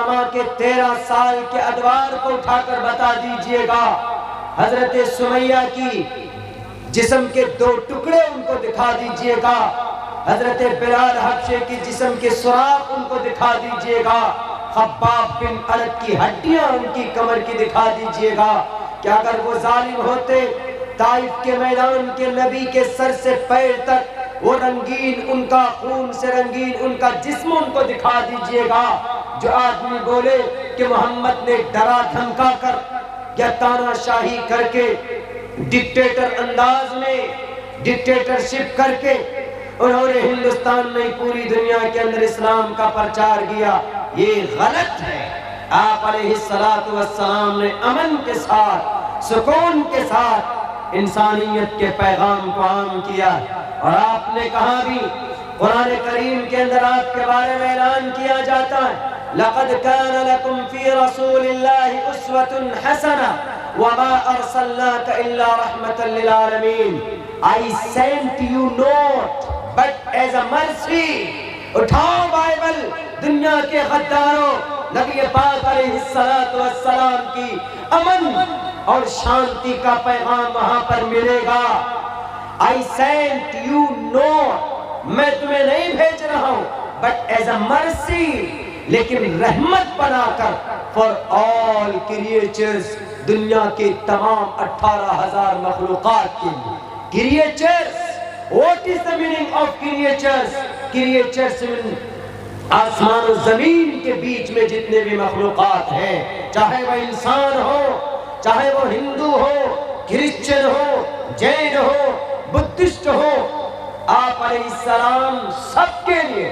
मुहर्रमा के 13 साल के अदवार को उठाकर बता दीजिएगा। हजरत सुमैया की जिस्म के 2 टुकड़े उनको दिखा दीजिएगा। हजरत बिलाल हबशे की जिस्म के सुराख उनको दिखा दीजिएगा। खब्बाब बिन अरत की हड्डियां उनकी कमर की दिखा दीजिएगा। क्या अगर वो जालिम होते, ताइफ के मैदान के नबी के सर से पैर तक वो रंगीन, उनका खून से रंगीन उनका जिस्म उनको दिखा दीजिएगा। जो आदमी बोले कि मोहम्मद ने डरा धमका कर या तानाशाही करके, डिक्टेटर अंदाज में डिक्टेटरशिप करके उन्होंने हिंदुस्तान में पूरी दुनिया के अंदर इस्लाम का प्रचार किया, ये गलत है। आप अलैहिस्सलातु वस्सलाम ने अमन के साथ, सुकून के साथ इंसानियत के पैगाम को आम किया। और आपने कहा भी, कुरान करीम के अंदर आपके बारे में ऐलान किया जाता है, लक़द कान लकुम फी रसूलिल्लाहि उस्वतुन हसना वमा अरसलनाका इल्ला रहमतल लिल आलमीन। I sent you not but as a mercy. उठाओ बाइबल, दुनिया के गद्दारों, नबी पाक अलैहिस्सलातु वस्सलाम की अमन और शांति का पैगाम वहां पर मिलेगा। आई सेंट यू नॉट, मैं तुम्हें नहीं भेज रहा हूं बट एज अ मर्सी, लेकिन रहमत बनाकर फॉर ऑल क्रिएचर्स, दुनिया के तमाम 18,000 मखलूकात के लिए। Creatures, what is the meaning of creatures? Creatures आसमान और जमीन के बीच में जितने भी मखलूकात हैं, चाहे वह इंसान हो, चाहे वो हिंदू हो, क्रिश्चियन हो, जैन हो, बुद्धिस्ट हो, आप अलैहिस्सलाम सबके लिए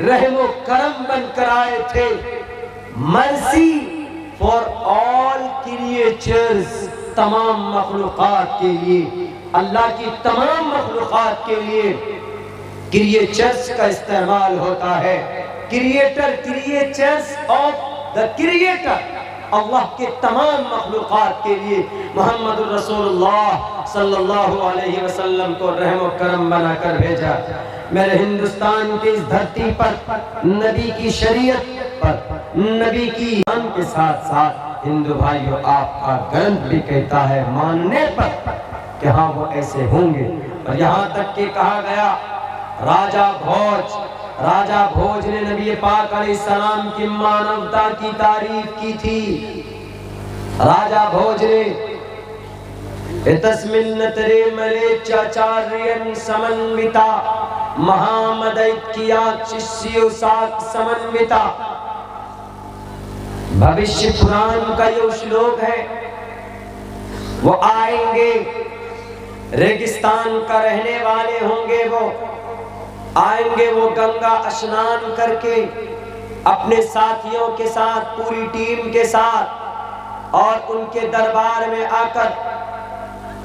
रहमो करम बनकर आए थे। मर्सी फॉर ऑल क्रिएचर्स, तमाम मखलूकात के लिए, अल्लाह की तमाम मखलूकात के लिए क्रिएचर्स का इस्तेमाल होता है। Creator, creatures of the creator, अल्लाह के तमाम मखलूकात के लिए मोहम्मद रसूलुल्लाह सल्लल्लाहु अलैहि वसल्लम को रहमो करम बनाकर भेजा। मेरे हिंदुस्तान की इस धरती पर नबी की शरीयत पर, नबी की ईमान के साथ साथ हिंदू भाइयों, आपका ग्रंथ भी कहता है मानने पर कि हाँ वो ऐसे होंगे। और यहाँ तक कि कहा गया, राजा भोज ने नबी पाक अलैहिस्सलाम की मानवता की तारीफ की थी। राजा भोज ने तस्मिन तेरे मले चाचार्यन समन्विता महामदैक्या शिष्यो साक समन्विता। भविष्य पुराण का ये श्लोक है। वो आएंगे, रेगिस्तान का रहने वाले होंगे, वो आएंगे, वो गंगा स्नान करके अपने साथियों के साथ, पूरी टीम के साथ, और उनके दरबार में आकर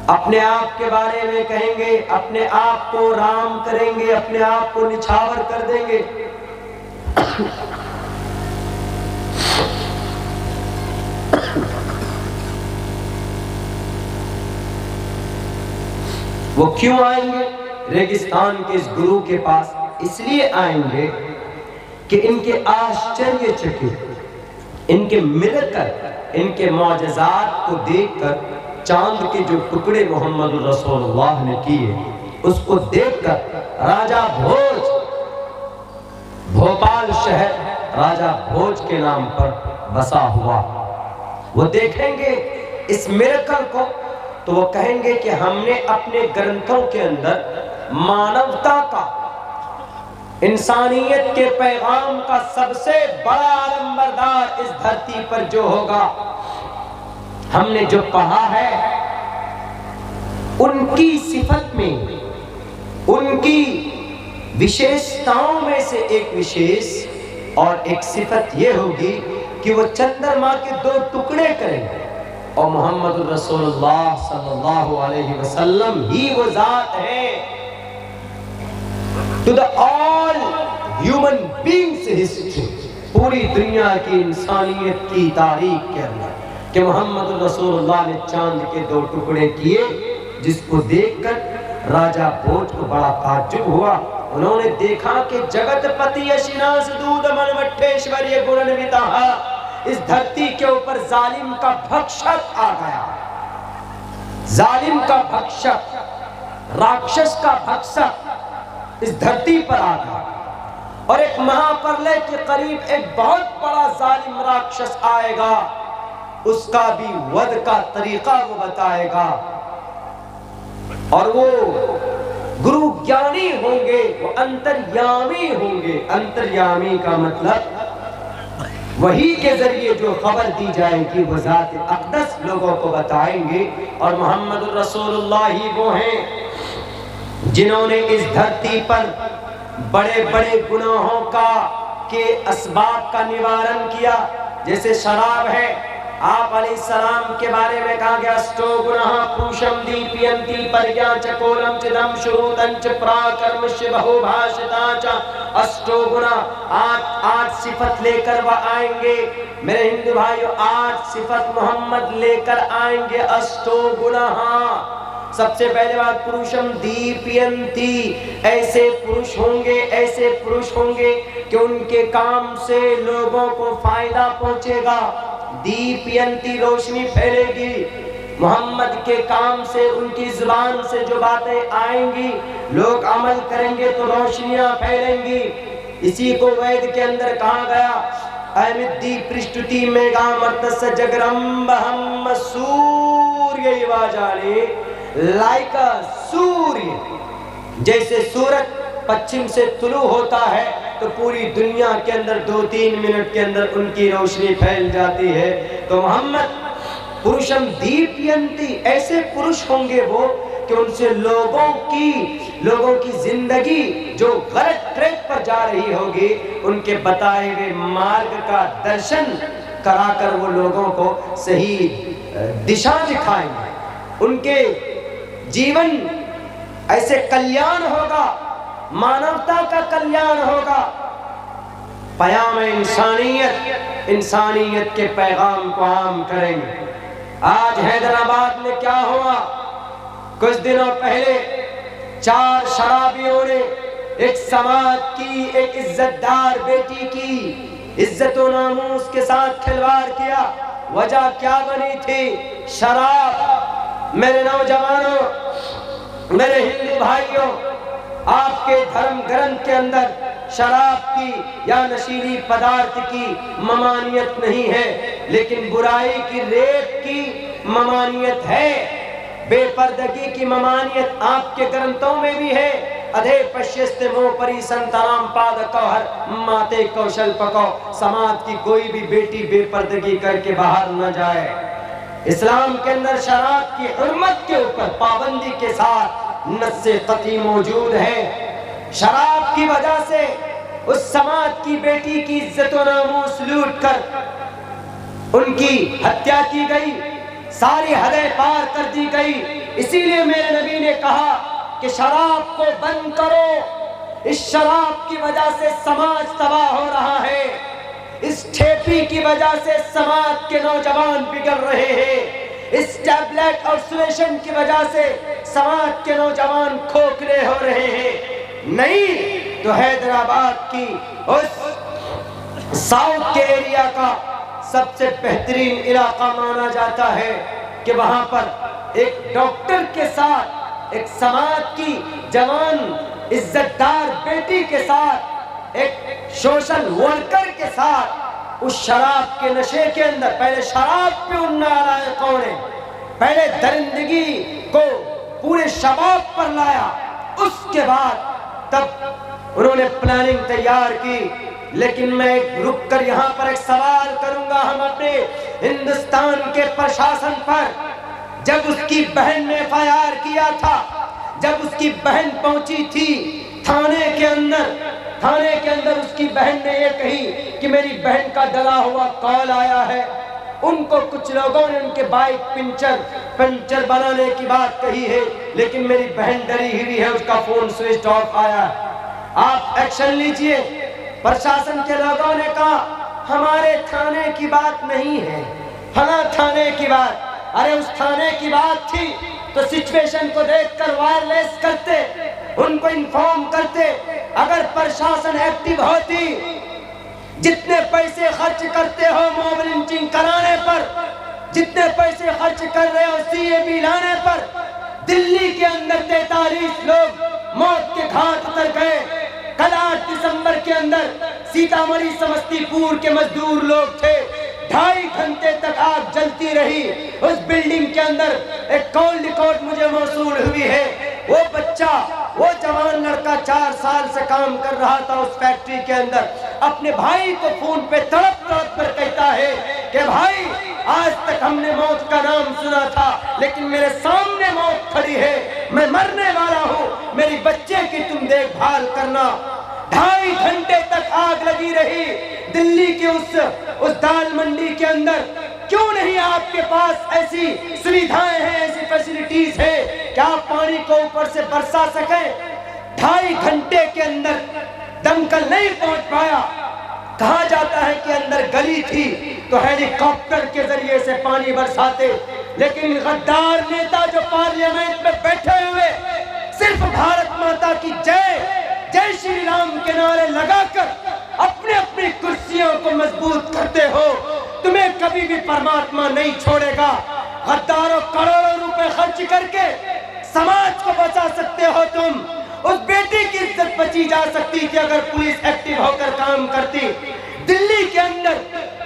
अपने आप के बारे में कहेंगे, अपने आप को राम करेंगे, अपने आप को निछावर कर देंगे। वो क्यों आएंगे रेगिस्तान के इस गुरु के पास? इसलिए आएंगे कि इनके आश्चर्यचकित, इनके मिलकर, इनके मौजज़ात को देखकर, चांद के जो टुकड़े मोहम्मद रसूलुल्लाह ने किए, उसको देखकर राजा भोज, भोपाल शहर राजा भोज के नाम पर बसा हुआ, वो देखेंगे इस मिरेकल को, तो वो कहेंगे कि हमने अपने ग्रंथों के अंदर मानवता का, इंसानियत के पैगाम का सबसे बड़ा आलमबरदार इस धरती पर जो होगा, हमने जो पढ़ा है, उनकी सिफत में, उनकी विशेषताओं में से एक विशेष और एक सिफत यह होगी कि वो चंद्रमा के 2 टुकड़े करेंगे और मोहम्मद रसूलुल्लाह सल्लल्लाहु अलैहि वसल्लम ही वो जात है to the all human beings history, पूरी दुनिया की इंसानियत की तारीख के अंदर, कि मोहम्मद रसूलुल्लाह ने चांद के 2 टुकड़े किए, जिसको देखकर राजा भोज को बड़ा ताज्जुब हुआ। उन्होंने देखा कि जगतपति अशिनास दूध मनवट्ठेश्वर्य गुणन्विता इस धरती के ऊपर जालिम का भक्षक आ गया, जालिम का भक्षक, राक्षस का भक्षक इस धरती पर आ गया। और एक महाप्रलय के करीब एक बहुत बड़ा जालिम राक्षस आएगा, उसका भी वध का तरीका वो बताएगा। और वो गुरु ज्ञानी होंगे, वो अंतर्यामी होंगे। अंतर्यामी का मतलब वही के जरिए जो खबर दी जाएगी वो ज़ात अक़दस लोगों को बताएंगे। और मोहम्मद रसूलुल्लाह ही वो हैं जिन्होंने इस धरती पर बड़े बड़े गुनाहों का के असबाब का निवारण किया। जैसे शराब है, आप अलैहिस्सलाम के बारे में कहा गया अष्टो गुनाः पुरुषम दीपयन्ति पर्या चकोलम चिदम शुरूतंच प्राकर्मश्य बहुभाषिता च। अष्टो गुना, आठ सिफत लेकर वह आएंगे मेरे हिंदू भाइयों, 8 सिफत मोहम्मद लेकर आएंगे। अष्टो गुनाः, सबसे पहले बात पुरुषम दीपयन्ति, ऐसे पुरुष होंगे, ऐसे पुरुष होंगे कि उनके काम से लोगों को फायदा पहुंचेगा। दीपयन्ति, रोशनी फैलेगी। मोहम्मद के काम से, उनकी जुबान से जो बातें आएंगी, लोग अमल करेंगे तो रोशनियां फैलेंगी। इसी को वेद के अंदर कहा गया अमिद्दी पृष्ठुति मेघामर्तस जगरम्बहम सूर्य वाजाले, लाइक अ सूर्य, जैसे सूरज पश्चिम से तुलू होता है तो पूरी दुनिया के अंदर 2-3 मिनट के अंदर उनकी रोशनी फैल जाती है। तो मोहम्मद पुरुषम दीपयन्ति, ऐसे पुरुष होंगे वो कि उनसे लोगों की जिंदगी जो गलत ट्रैक पर जा रही होगी, उनके बताए हुए मार्ग का दर्शन कराकर वो लोगों को सही दिशा दिखाएंगे। उनके जीवन ऐसे कल्याण होगा, मानवता का कल्याण होगा। पयाम इंसानियत, इंसानियत के पैगाम को आम करेंगे। आज हैदराबाद में क्या हुआ, कुछ दिनों पहले 4 शराबियों ने एक समाज की, एक इज्जतदार बेटी की इज्जत व नामूस के साथ खिलवाड़ किया। वजह क्या बनी थी? शराब। मेरे नौजवानों, मेरे हिंदू भाइयों, आपके धर्म ग्रंथ के अंदर शराब की या नशीली पदार्थ की ममानियत नहीं है, लेकिन बुराई की, रेप की ममानियत है, बेपर्दगी की ममानियत आपके ग्रंथों में भी है। अधे पश्यस्ते मोह परी संतराम पाद कौहर माते कौशल पको, समाज की कोई भी बेटी बेपर्दगी करके बाहर न जाए। इस्लाम के अंदर शराब की हुर्मत के ऊपर पाबंदी के साथ नस्से कती मौजूद है। शराब की वजह से उस समाज की बेटी की इज्जत व नामूस लूट कर उनकी हत्या की गई, सारी हदें पार कर दी गई। इसीलिए मेरे नबी ने कहा कि शराब को बंद करो। इस शराब की वजह से समाज तबाह हो रहा है, इस ठेपी की वजह से समाज के नौजवान बिगड़ रहे हैं, इस टैबलेट और सुलेशन की वजह से समाज के नौजवान खोखले हो रहे हैं। नहीं तो हैदराबाद की उस साउथ के एरिया का सबसे बेहतरीन इलाका माना जाता है कि वहां पर एक डॉक्टर के साथ, एक समाज की जवान इज्जतदार बेटी के साथ, एक सोशल वर्कर के साथ उस शराब के नशे के अंदर, पहले शराब पे उन्ना लाया कौन है, पहले दरिंदगी को पूरे शबाब पर लाया, उसके बाद तब उन्होंने प्लानिंग तैयार की। लेकिन मैं रुक कर यहाँ पर एक सवाल करूंगा हम अपने हिंदुस्तान के प्रशासन पर। जब उसकी बहन ने FIR किया था, जब उसकी बहन पहुंची थी थाने के अंदर उसकी बहन ने ये कही कि मेरी बहन का डरा हुआ कॉल आया है। उनको कुछ लोगों ने उनके बाइक पंचर बनाने की बात कही है, लेकिन मेरी बहन डरी हुई है, उसका फोन स्विच ऑफ आया। आप एक्शन लीजिए। प्रशासन के लोगों ने कहा हमारे थाने की बात नहीं है, फला थाने की बात। अरे उस थाने की बात थी तो सिचुएशन को देखकर वायरलेस करते, उनको इन्फॉर्म करते। अगर प्रशासन एक्टिव होती जितने पैसे खर्च करते हो मॉब लिंचिंग कराने पर, जितने पैसे खर्च कर रहे हो CAB लाने पर, दिल्ली के अंदर 43 लोग मौत के घाट उतर गए। कल 8 दिसंबर के अंदर सीतामढ़ी समस्तीपुर के मजदूर लोग थे, 2.5 घंटे तक आग जलती रही उस बिल्डिंग के अंदर। एक कॉल रिकॉर्ड मुझे मौसूल हुई है, वो बच्चा, वो जवान लड़का 4 साल से काम कर रहा था उस फैक्ट्री के अंदर, अपने भाई को फोन पे तड़प तड़प कर कहता है कि भाई आज तक हमने मौत का नाम सुना था, लेकिन मेरे सामने मौत खड़ी है, मैं मरने वाला हूँ, मेरी बच्चे की तुम देखभाल करना। 2.5 घंटे तक आग लगी रही दिल्ली के उस दाल मंडी के अंदर। क्यों नहीं आपके पास ऐसी सुविधाएं हैं, ऐसी फैसिलिटीज है कि आप पानी को ऊपर से बरसा सकें? 2.5 घंटे के अंदर दमकल नहीं पहुंच पाया। कहा जाता है कि अंदर गली थी तो हेलीकॉप्टर के जरिए से पानी बरसाते, लेकिन गद्दार नेता जो पार्लियामेंट में बैठे हुए सिर्फ भारत माता की जय, जय श्री राम के नारे लगाकर अपने अपनी कुर्सियों को मजबूत करते हो, तुम्हें कभी भी परमात्मा नहीं छोड़ेगा। गद्दारों करोड़ों रुपए खर्च करके समाज को बचा सकते हो तुम। उस बेटी की इज्जत बची जा सकती थी अगर पुलिस एक्टिव होकर काम करती। दिल्ली के अंदर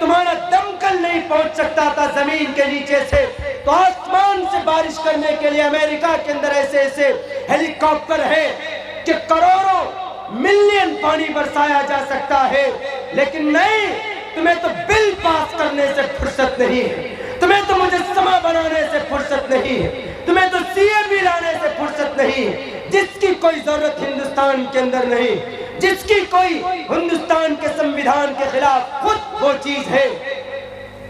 तुम्हारा दमकल नहीं पहुंच सकता था जमीन के नीचे से, तो आसमान से बारिश करने के लिए अमेरिका के अंदर ऐसे ऐसे हेलीकॉप्टर है कि करोड़ों मिलियन पानी बरसाया जा सकता है। लेकिन नहीं, तुम्हें तो बिल पास करने से फुर्सत नहीं है, तुम्हें तो मुजस्समा बनाने से फुर्सत नहीं है, तुम्हें तो CAB लाने से फुर्सत नहीं है, जिसकी कोई जरूरत हिंदुस्तान के अंदर नहीं, जिसकी कोई हिंदुस्तान के संविधान के खिलाफ खुद वो चीज है।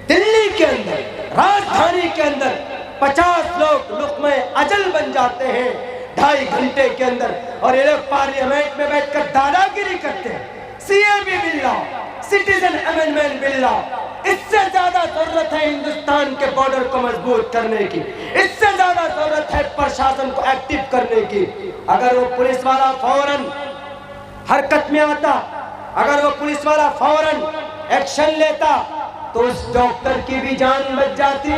दिल्ली के अंदर, राजधानी के अंदर 50 लोग लुक़्मे अजल बन जाते हैं 2.5 घंटे के अंदर, और ये लोग पार्लियामेंट में बैठकर दादागिरी करते हैं। CAB बिल लाओ, सिटीजन अमेंडमेंट बिल लाओ। इससे ज्यादा जरूरत है हिंदुस्तान के बॉर्डर को मजबूत करने की, इससे ज्यादा जरूरत है प्रशासन को एक्टिव करने की। अगर वो पुलिस वाला फौरन हरकत में आता, अगर वो पुलिस वाला फौरन एक्शन लेता, तो उस डॉक्टर की भी जान बच जाती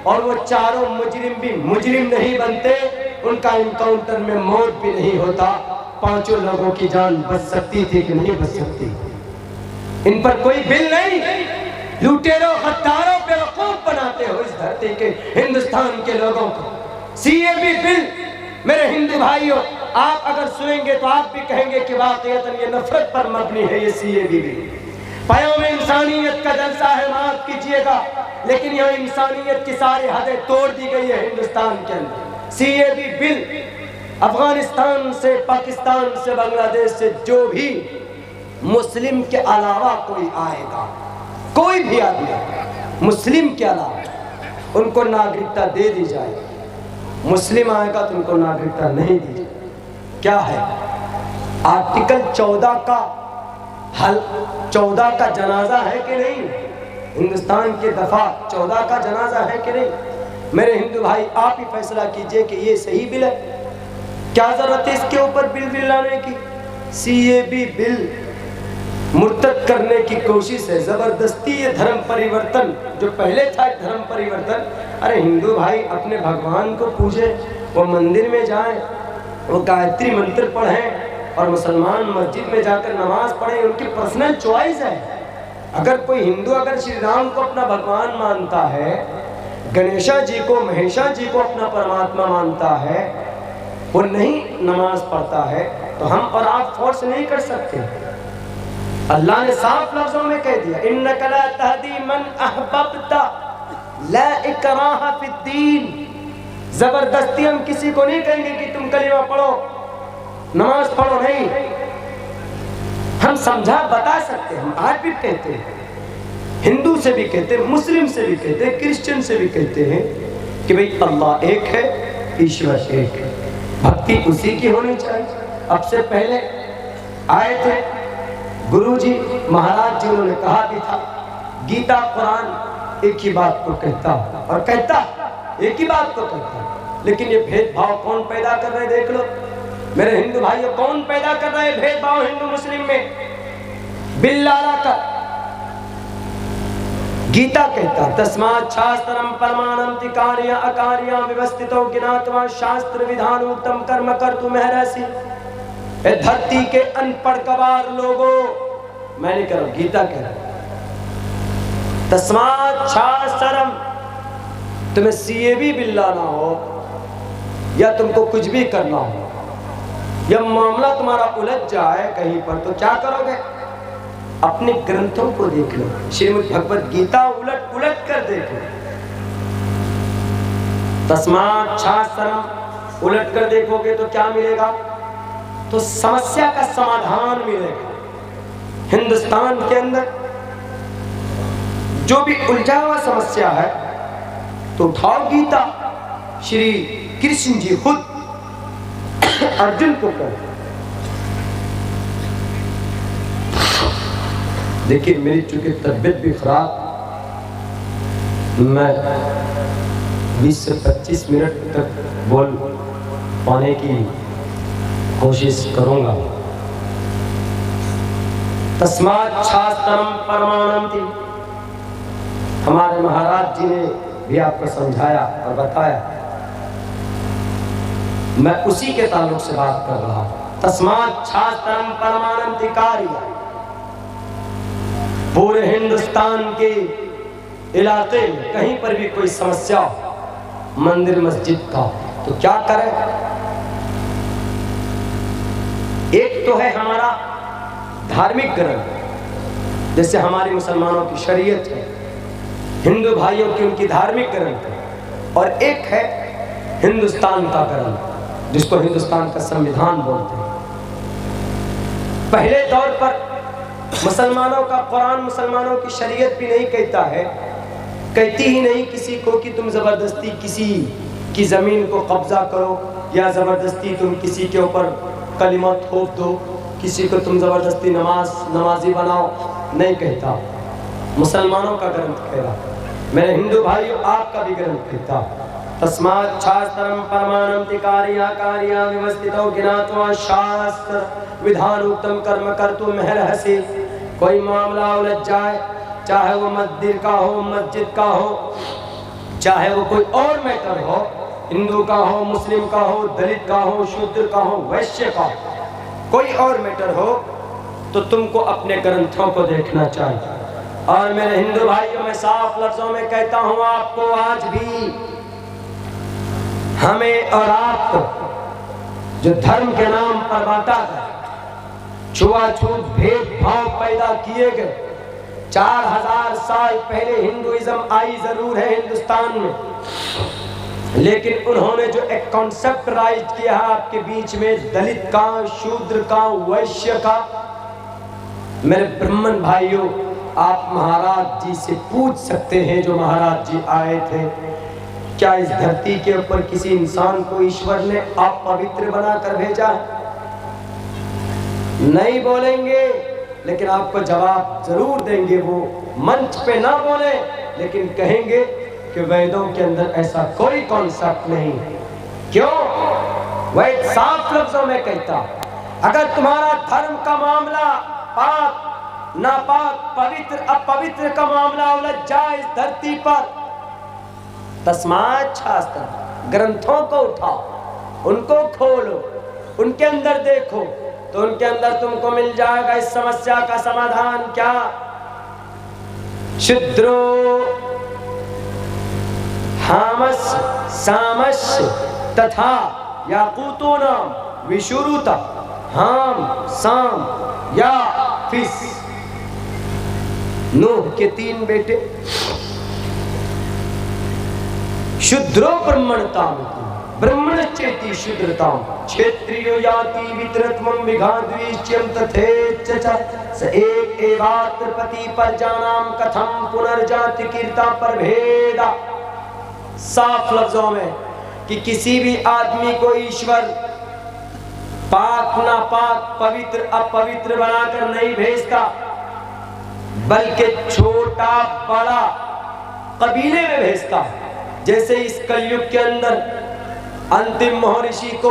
और वो चारों मुजरिम भी मुजरिम नहीं बनते, उनका इनकाउंटर में मौत भी नहीं होता। 5 लोगों की जान बच सकती थी कि नहीं बच सकती? इन पर कोई बिल नहीं। लुटेरों गद्दारों पे बेवकूफ बनाते हो इस धरती के हिंदुस्तान के लोगों को। CAB बिल, मेरे हिंदू भाइयों, आप अगर सुनेंगे तो आप भी कहेंगे कि वाकईतन ये नफरत पर मबनी है ये CAB बिल। पयाम इंसानियत का जलसा है, माफ कीजिएगा, लेकिन यहाँ इंसानियत की सारी हदें तोड़ दी गई है हिंदुस्तान के अंदर। CAB बिल अफगानिस्तान से, पाकिस्तान से, बांग्लादेश से जो भी मुस्लिम के अलावा कोई आएगा, कोई भी आदमी मुस्लिम के अलावा, उनको नागरिकता दे दी जाए। मुस्लिम आएगा तो उनको नागरिकता नहीं दी जाए। क्या है आर्टिकल 14 का हल, 14 का जनाजा है कि नहीं? हिंदुस्तान के दफा 14 का जनाजा है कि नहीं? मेरे हिंदू भाई, आप ही फैसला कीजिए कि ये सही बिल है। क्या जरूरत है इसके ऊपर बिल लाने की? CAB बिल मुर्तद करने की कोशिश है, जबरदस्ती ये धर्म परिवर्तन जो पहले था धर्म परिवर्तन। अरे हिंदू भाई अपने भगवान को पूजे, वो मंदिर में जाएं, वो गायत्री मंत्र पढ़ें, और मुसलमान मस्जिद में जाकर नमाज पढ़ें, उनकी पर्सनल चॉइस है। अगर कोई हिंदू अगर श्री राम को अपना भगवान मानता है, गणेशा जी को, महेशा जी को अपना परमात्मा मानता है, वो नहीं नमाज पढ़ता है, तो हम और आप फोर्स नहीं कर सकते। अल्लाह ने साफ लफ्जों में कह दिया, इन्नका ला तहदी मन अहबब्ता ला इकराहा फिद्दीन। जबरदस्ती हम किसी को नहीं कहेंगे कि तुम कलिमा पढ़ो, नमाज पढ़ो, नहीं। हम समझा बता सकते हैं, हम आज भी कहते हैं, हिंदू से भी कहते हैं, मुस्लिम से भी कहते हैं, क्रिश्चियन से भी कहते हैं कि भाई अल्लाह एक है, ईश्वर एक है, भक्ति उसी की होनी चाहिए। अब से पहले आए थे गुरुजी महाराज जी, उन्होंने कहा भी था, गीता कुरान एक ही बात को कहता और कहता एक ही बात को कहता। लेकिन ये भेदभाव कौन पैदा कर रहे, देख लो मेरे हिंदू भाइयों, कौन पैदा कर रहे हैं भेदभाव हिंदू मुस्लिम में? बिल लाला का गीता कहता तस्मात् शास्त्रम परमाणम तिकार्य अकार्य व्यवस्थितो ज्ञात्वा शास्त्र विधान उत्तम कर्म कर्तुमर्हसि। ए धरती के अनपढ़ गवार लोगों, मैं नहीं कह रहा, गीता कह रहा तस्मात् शास्त्रम, तुम्हें सीए भी बिल्ला ना हो या तुमको कुछ भी करना हो, या मामला तुम्हारा उलझ जाए कहीं पर, तो क्या करोगे? अपने ग्रंथों को देख लो, श्रीमद् भगवत गीता उलट उलट कर देखो। तस्मात् शास्त्रम उलट कर देखोगे तो क्या मिलेगा? तो समस्या का समाधान मिलेगा। हिंदुस्तान के अंदर जो भी उलझा हुआ समस्या है तो उठाओ गीता, श्री कृष्ण जी खुद अर्जुन को कहो। देखिए मेरी चूंकि तबीयत भी खराब, मैं 20 से 25 मिनट तक बोल पाने की कोशिश करूंगा। तस्मात् शास्त्रम परमाणम थी, हमारे महाराज जी ने भी आपको समझाया और बताया, मैं उसी के ताल्लुक से बात कर रहा हूं। तस्मात् शास्त्रम परमाणम थी कार्य। पूरे हिंदुस्तान के इलाके में कहीं पर भी कोई समस्या हो मंदिर मस्जिद का, तो क्या करें? एक तो है हमारा धार्मिक ग्रंथ, जैसे हमारे मुसलमानों की शरीयत है, हिंदू भाइयों की उनकी धार्मिक ग्रंथ है, और एक है हिंदुस्तान का ग्रंथ जिसको हिंदुस्तान का संविधान बोलते हैं। पहले दौर पर मुसलमानों का कुरान मुसलमानों की शरीयत भी नहीं कहता है, कहती ही नहीं किसी को कि तुम जबरदस्ती किसी की जमीन को कब्जा करो या जबरदस्ती तुम किसी के ऊपर कलिमा थोप दो, किसी को तुम जबरदस्ती नमाजी बनाओ, नहीं कहता। मुसलमानों का ग्रंथ कह रहा, मेरे हिंदू भाइयों आपका भी ग्रंथ कहता। तस्मात् शास्त्रम परमाणम तिकार्य कार्य व्यवस्थितो ज्ञात्वा शास्त्र विधान उत्तम कर्म कर्तुमर्हसि। कोई मामला उलझ जाए, चाहे वो मंदिर का हो, मस्जिद का हो, चाहे वो कोई और मैटर हो, हिंदू का हो, मुस्लिम का हो, दलित का हो, शूद्र का हो, वैश्य का हो, कोई और मैटर हो, तो तुमको अपने ग्रंथों को देखना चाहिए। और मेरे हिंदू भाइयों, मैं साफ लफ्जों में कहता हूं आपको, आज भी हमें और आपको जो धर्म के नाम पर बांटा गया, छुआछूत भेदभाव पैदा किए गए, 4000 साल पहले हिंदुइज्म आई जरूर है हिंदुस्तान में, लेकिन उन्होंने जो एक कॉन्सेप्ट राइज किया है आपके बीच में, दलित का, शूद्र का, वैश्य का, मेरे ब्राह्मण भाइयों, आप महाराज जी से पूछ सकते हैं, जो महाराज जी आए थे, क्या इस धरती के ऊपर किसी इंसान को ईश्वर ने अपवित्र बनाकर भेजा है? नहीं बोलेंगे, लेकिन आपको जवाब जरूर देंगे। वो मंच पे ना बोले, लेकिन कहेंगे कि वेदों के अंदर ऐसा कोई कॉन्सेप्ट नहीं। क्यों? वह साफ लफ्जों में कहता, अगर तुम्हारा धर्म का मामला पाक नापाक पवित्र अपवित्र का मामला उलझ जाए इस धरती पर, तस्मात् शास्त्र, ग्रंथों को उठाओ, उनको खोलो, उनके अंदर देखो, तो उनके अंदर तुमको मिल जाएगा इस समस्या का समाधान। क्या? शूद्रो हामस सामस तथा याकूतो नाम विशुरुता हाम साम या फिस। नूह के 3 बेटे। शूद्रो ब्रह्मणताम ब्रह्मण चेति शूद्रताम क्षेत्रियो याति वितरत्वम विघाद्विच्यम तथेच स एक एवात्र पति पर जानाम कथम पुनर्जाति कीर्ता पर भेदा। साफ लफ्जों में कि किसी भी आदमी को ईश्वर पाक नापाक पवित्र अपवित्र बनाकर नहीं भेजता, बल्कि छोटा बड़ा कबीले में भेजता है। जैसे इस कलयुग के अंदर अंतिम महर्षि को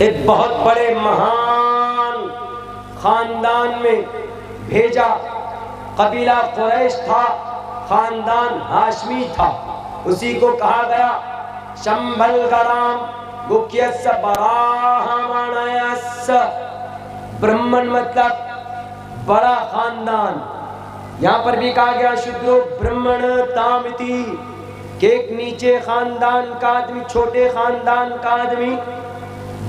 एक बहुत बड़े महान खानदान में भेजा, कबीला कुरैश था, खानदान हाशमी था, उसी को कहा गया शंभल गराम गुक्यस बराहमणयस। ब्राह्मण मतलब बड़ा खानदान। यहाँ पर भी कहा गया शूद्रो ब्राह्मण तामिति, कि एक नीचे खानदान का आदमी, छोटे खानदान का आदमी,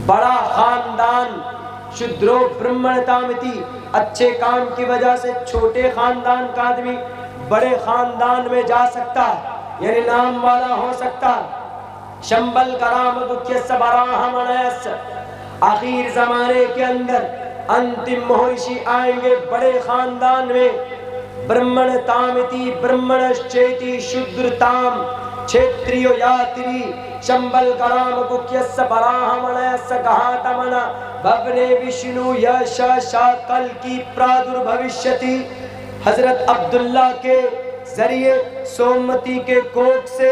बड़ा खानदान शूद्रो ब्राह्मण तामिति, अच्छे काम की वजह से छोटे खानदान का आदमी बड़े खानदान में जा सकता है, यानी नाम वाला हो सकता है। शंबल कराम बराहमणयस। आखिर जमाने के अंदर अंतिम महर्षि आएंगे बड़े खानदान में, ब्राह्मण तामिति ब्राह्मणश्चेति शूद्रताम क्षेत्रियो यात्री शंबल कराम गुक्यस बराहमणयस घातमन भवने विष्णु यश शाकल की प्रादुर्भविष्यति। हजरत अब्दुल्ला के जरिए सोमवती के कोख से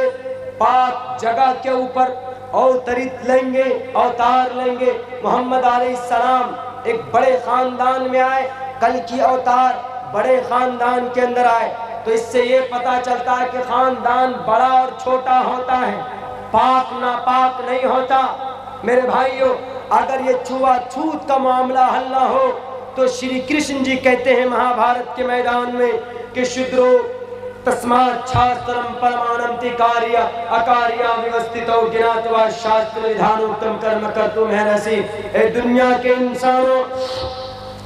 पाक जगह के ऊपर अवतार लेंगे मोहम्मद अलैहिस्सलाम। एक बड़े खानदान में आए, कल की अवतार बड़े खानदान के अंदर आए, तो इससे ये पता चलता है कि खानदान बड़ा और छोटा होता है, पाक नापाक नहीं होता। मेरे भाइयों, अगर ये छुआछूत का मामला हल ना हो तो श्री कृष्ण जी कहते हैं महाभारत के मैदान में कि शूद्रो तस्मात् शास्त्रम परमानंति कार्य अकार्या व्यवस्थितो ज्ञात्वा शास्त्र विधानोक्तम कर्म कर्तुमर्हसि। ए दुनिया के इंसानों,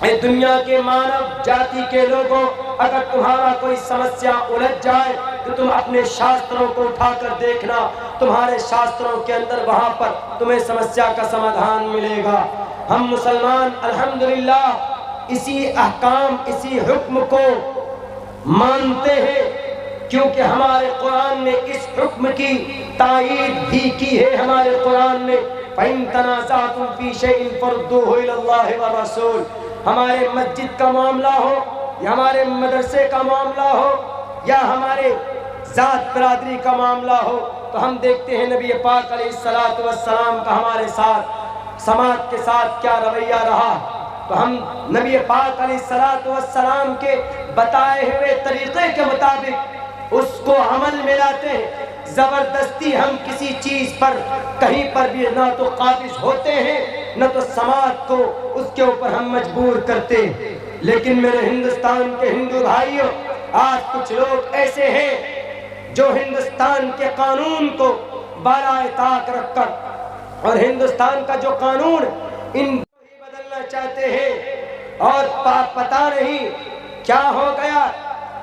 ए दुनिया के मानव जाति के लोगों, अगर तुम्हारा कोई समस्या उलझ जाए तो तुम अपने शास्त्रों को उठाकर देखना, तुम्हारे शास्त्रों के अंदर वहां पर तुम्हें समस्या का समाधान मिलेगा। हम मुसलमान अल्हम्दुलिल्लाह इसी अहकाम, इसी हुक्म को मानते हैं, क्योंकि हमारे कुरान ने इस हुक्म की तायीद भी की है। हमारे कुरान ने फ़इन तनाज़अतुम फ़ी शैइन फरुद्दूहु इलल्लाहि व रसूल। हमारे मस्जिद का मामला हो या हमारे मदरसे का मामला हो या हमारे जात बरादरी का मामला हो, तो हम देखते हैं नबी पाक अलैहिस्सलातु वस्सलाम का हमारे साथ, समाज के साथ क्या रवैया रहा। तो हम नबी पाक अलैहिस्सलातु वस्सलाम के बताए हुए तरीक़े के मुताबिक उसको अमल में लाते हैं। जबरदस्ती हम किसी चीज पर कहीं पर भी ना तो काबिज होते हैं, न तो समाज को उसके ऊपर हम मजबूर करते हैं। लेकिन मेरे हिंदुस्तान के हिंदू भाइयों, आज कुछ लोग ऐसे हैं जो हिंदुस्तान के कानून को बालाए ताक रखकर और हिंदुस्तान का जो कानून इन बदलना चाहते हैं, और पता नहीं क्या हो गया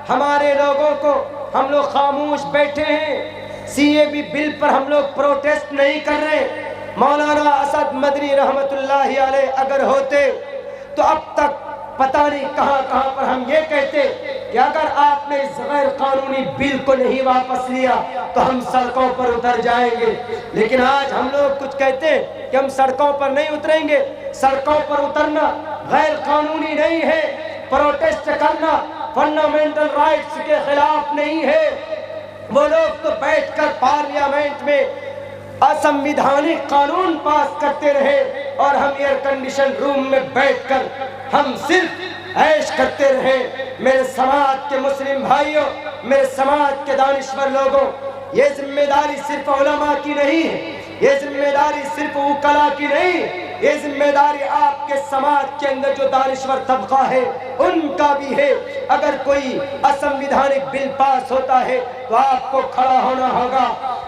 हमारे लोगों को। हम लोग खामोश बैठे हैं, सीएबी बिल पर हम लोग प्रोटेस्ट नहीं कर रहे। मौलाना असद मदनी रहमतुल्लाहि अलैह अगर होते तो अब तक पता नहीं कहां कहां पर हम ये कहते कि अगर आपने इस गैर कानूनी बिल को नहीं वापस लिया तो हम सड़कों पर उतर जाएंगे। लेकिन आज हम लोग कुछ कहते हैं कि हम सड़कों पर नहीं उतरेंगे। सड़कों पर उतरना गैर कानूनी नहीं है, प्रोटेस्ट करना फंडामेंटल राइट्स के खिलाफ नहीं है। वो लोग तो बैठकर पार्लियामेंट में असंविधानिक कानून पास करते रहे और हम एयर कंडीशन रूम में बैठकर हम सिर्फ ऐश करते रहे। मेरे समाज के मुस्लिम भाइयों, मेरे समाज के दानिश्वर लोगों, ये जिम्मेदारी सिर्फ उलमा की नहीं है, ये जिम्मेदारी सिर्फ उकला की नहीं, ये जिम्मेदारी आपके समाज के अंदर जो दानिश्वर तबका है उनका भी है। अगर कोई असंविधानिक बिल पास होता है तो आपको खड़ा होना होगा।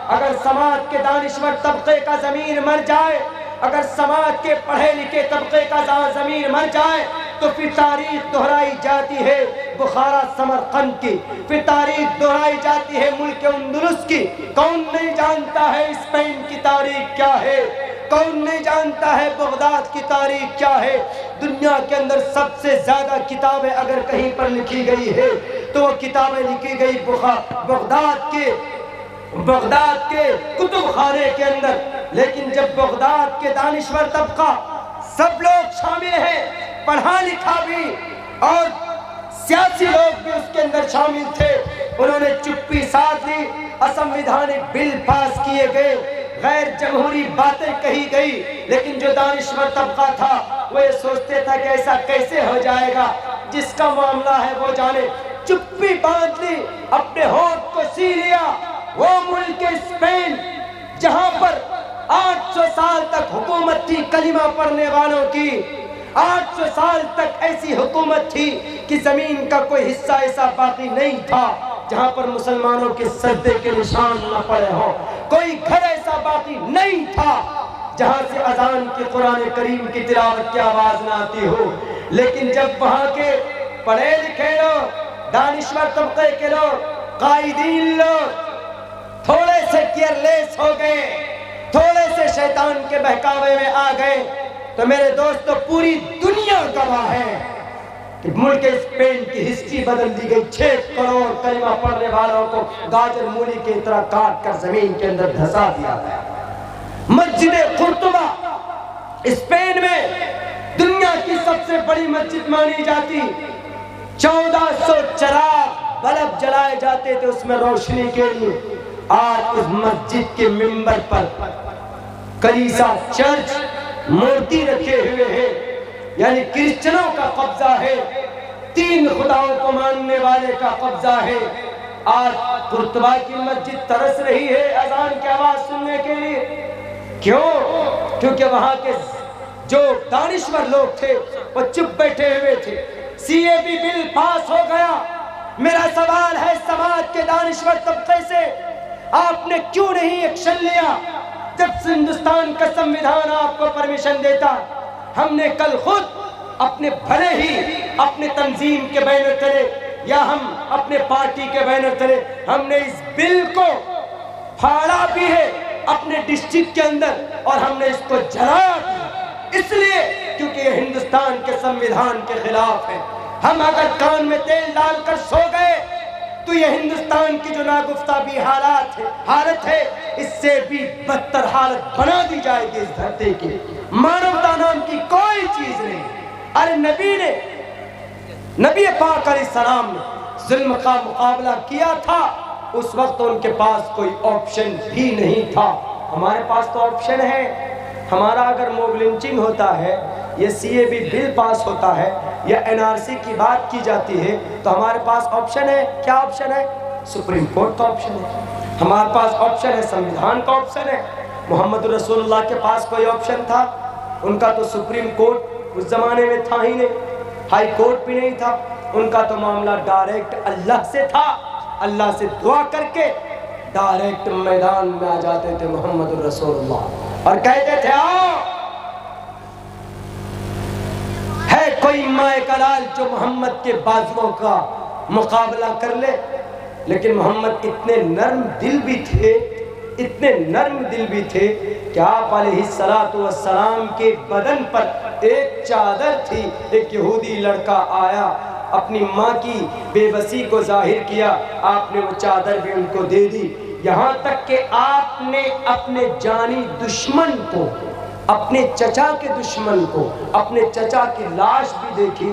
अगर समाज के दानिश्वर तबके का ज़मीर मर जाए, अगर समाज के पढ़े लिखे तबके का ज़मीर मर जाए तो फिर तारीख दोहराई जाती है बुखारा समरकंद की, फिर तारीख दोहराई जाती है मुल्क अंदलुस की। कौन नहीं जानता है स्पेन की तारीख क्या है, कौन नहीं जानता है बगदाद की तारीख क्या है। दुनिया के अंदर सबसे ज्यादा किताबें अगर कहीं पर लिखी गई है तो वो किताबें लिखी गई बगदाद के कुतुब खाने के अंदर। लेकिन जब बगदाद के दानिश्वर तबका सब लोग शामिल हैं, पढ़ा लिखा भी और सियासी लोग भी उसके अंदर शामिल थे, उन्होंने चुप्पी साध ली, असंवैधानिक बिल पास किए गए, गैर जमहूरी बातें कही गई। लेकिन जो दानिश्वर तबका था वो ये सोचते था कि ऐसा कैसे हो जाएगा, जिसका मामला है वो जाने। चुप्पी बांध ली, अपने होठ को सी लिया। वो मुल्क स्पेन जहां पर 800 साल तक हुकूमत थी कलिमा पढ़ने वालों की, 800 साल तक ऐसी हुकूमत थी कि जमीन का कोई हिस्सा ऐसा बाकी नहीं था जहां पर मुसलमानों के सजदे के निशान न पड़े हो, कोई घर ऐसा बाकी नहीं था जहां से अजान की कुरान करीम की तिलावत की आवाज न आती हो। लेकिन जब वहां के पढ़े लिखे लोग, दानिश्वर तबके के लोग, कायदीन लोग थोड़े से केयरलेस हो गए, थोड़े से शैतान के बहकावे में आ गए, तो मेरे दोस्तों पूरी दुनिया गवाह है कि मुल्क स्पेन की हिस्ट्री बदल दी गई। 6 करोड़ कलिमा पढ़ने वालों को गाजर मूली की तरह काट कर जमीन के अंदर धंसा दिया गया। मस्जिद कुर्तुबा स्पेन में दुनिया की सबसे बड़ी मस्जिद मानी जाती, 1400 चिराग बल्ब जलाए जाते थे उसमें रोशनी के लिए। आज उस मस्जिद के मिंबर पर कलीसा चर्च मूर्ति रखे हुए हैं, यानी क्रिश्चियनों का कब्जा है, 3 खुदाओं को मानने वाले का कब्जा है। आज कुर्तुबा की मस्जिद तरस रही है अजान की आवाज सुनने के लिए। क्यों? क्योंकि वहां के जो दानिश्वर लोग थे वो चुप बैठे हुए थे। सीएबी बिल पास हो गया। मेरा सवाल है समाज के दानिश्वर तबके से, आपने क्यों नहीं एक्शन लिया जब हिंदुस्तान का संविधान आपको परमिशन देता? हमने कल खुद अपने भले ही अपने तंजीम के बैनर तले या हम अपने पार्टी के बैनर तले हमने इस बिल को फाड़ा भी है अपने डिस्ट्रिक्ट के अंदर, और हमने इसको जलाया भी इसलिए क्योंकि ये हिंदुस्तान के संविधान के खिलाफ है। हम अगर कान में तेल डालकर सो गए तो ये हिंदुस्तान की जो नागुफ्ता भी हालत है इससे भी बदतर हालत बना दी जाएगी इस धरती की। मानवता नाम की कोई चीज नहीं। अरे नबी पाक अलैहिस्सलाम ने जुल्म का मुकाबला किया था, उस वक्त उनके पास कोई ऑप्शन भी नहीं था। हमारे पास तो ऑप्शन है। हमारा अगर मॉब लिंचिंग होता है, ये सीएबी बिल पास होता है या एनआरसी की बात की जाती है तो हमारे पास ऑप्शन है। क्या ऑप्शन है? सुप्रीम कोर्ट का ऑप्शन है। हमारे पास ऑप्शन है, संविधान का ऑप्शन है। मोहम्मद रसूलुल्लाह के पास कोई ऑप्शन था? उनका तो सुप्रीम कोर्ट उस जमाने में था ही नहीं, हाई कोर्ट भी नहीं था। उनका तो मामला डायरेक्ट अल्लाह से था। अल्लाह से दुआ करके डायरेक्ट मैदान में आ जाते थे मोहम्मद रसूलुल्लाह और कहते थे आओ, है कोई माए कलाल जो मोहम्मद के बाजुओं का मुकाबला कर ले? लेकिन मोहम्मद इतने नर्म दिल भी थे, इतने नर्म दिल भी थे कि आप अलैहिस्सलातु वस्सलाम के बदन पर एक चादर थी। एक यहूदी लड़का आया, अपनी माँ की बेबसी को जाहिर किया, आपने वो चादर भी उनको दे दी। यहाँ तक कि आपने अपने जानी दुश्मन को, अपने चचा के दुश्मन को, अपने चचा की लाश भी देखी,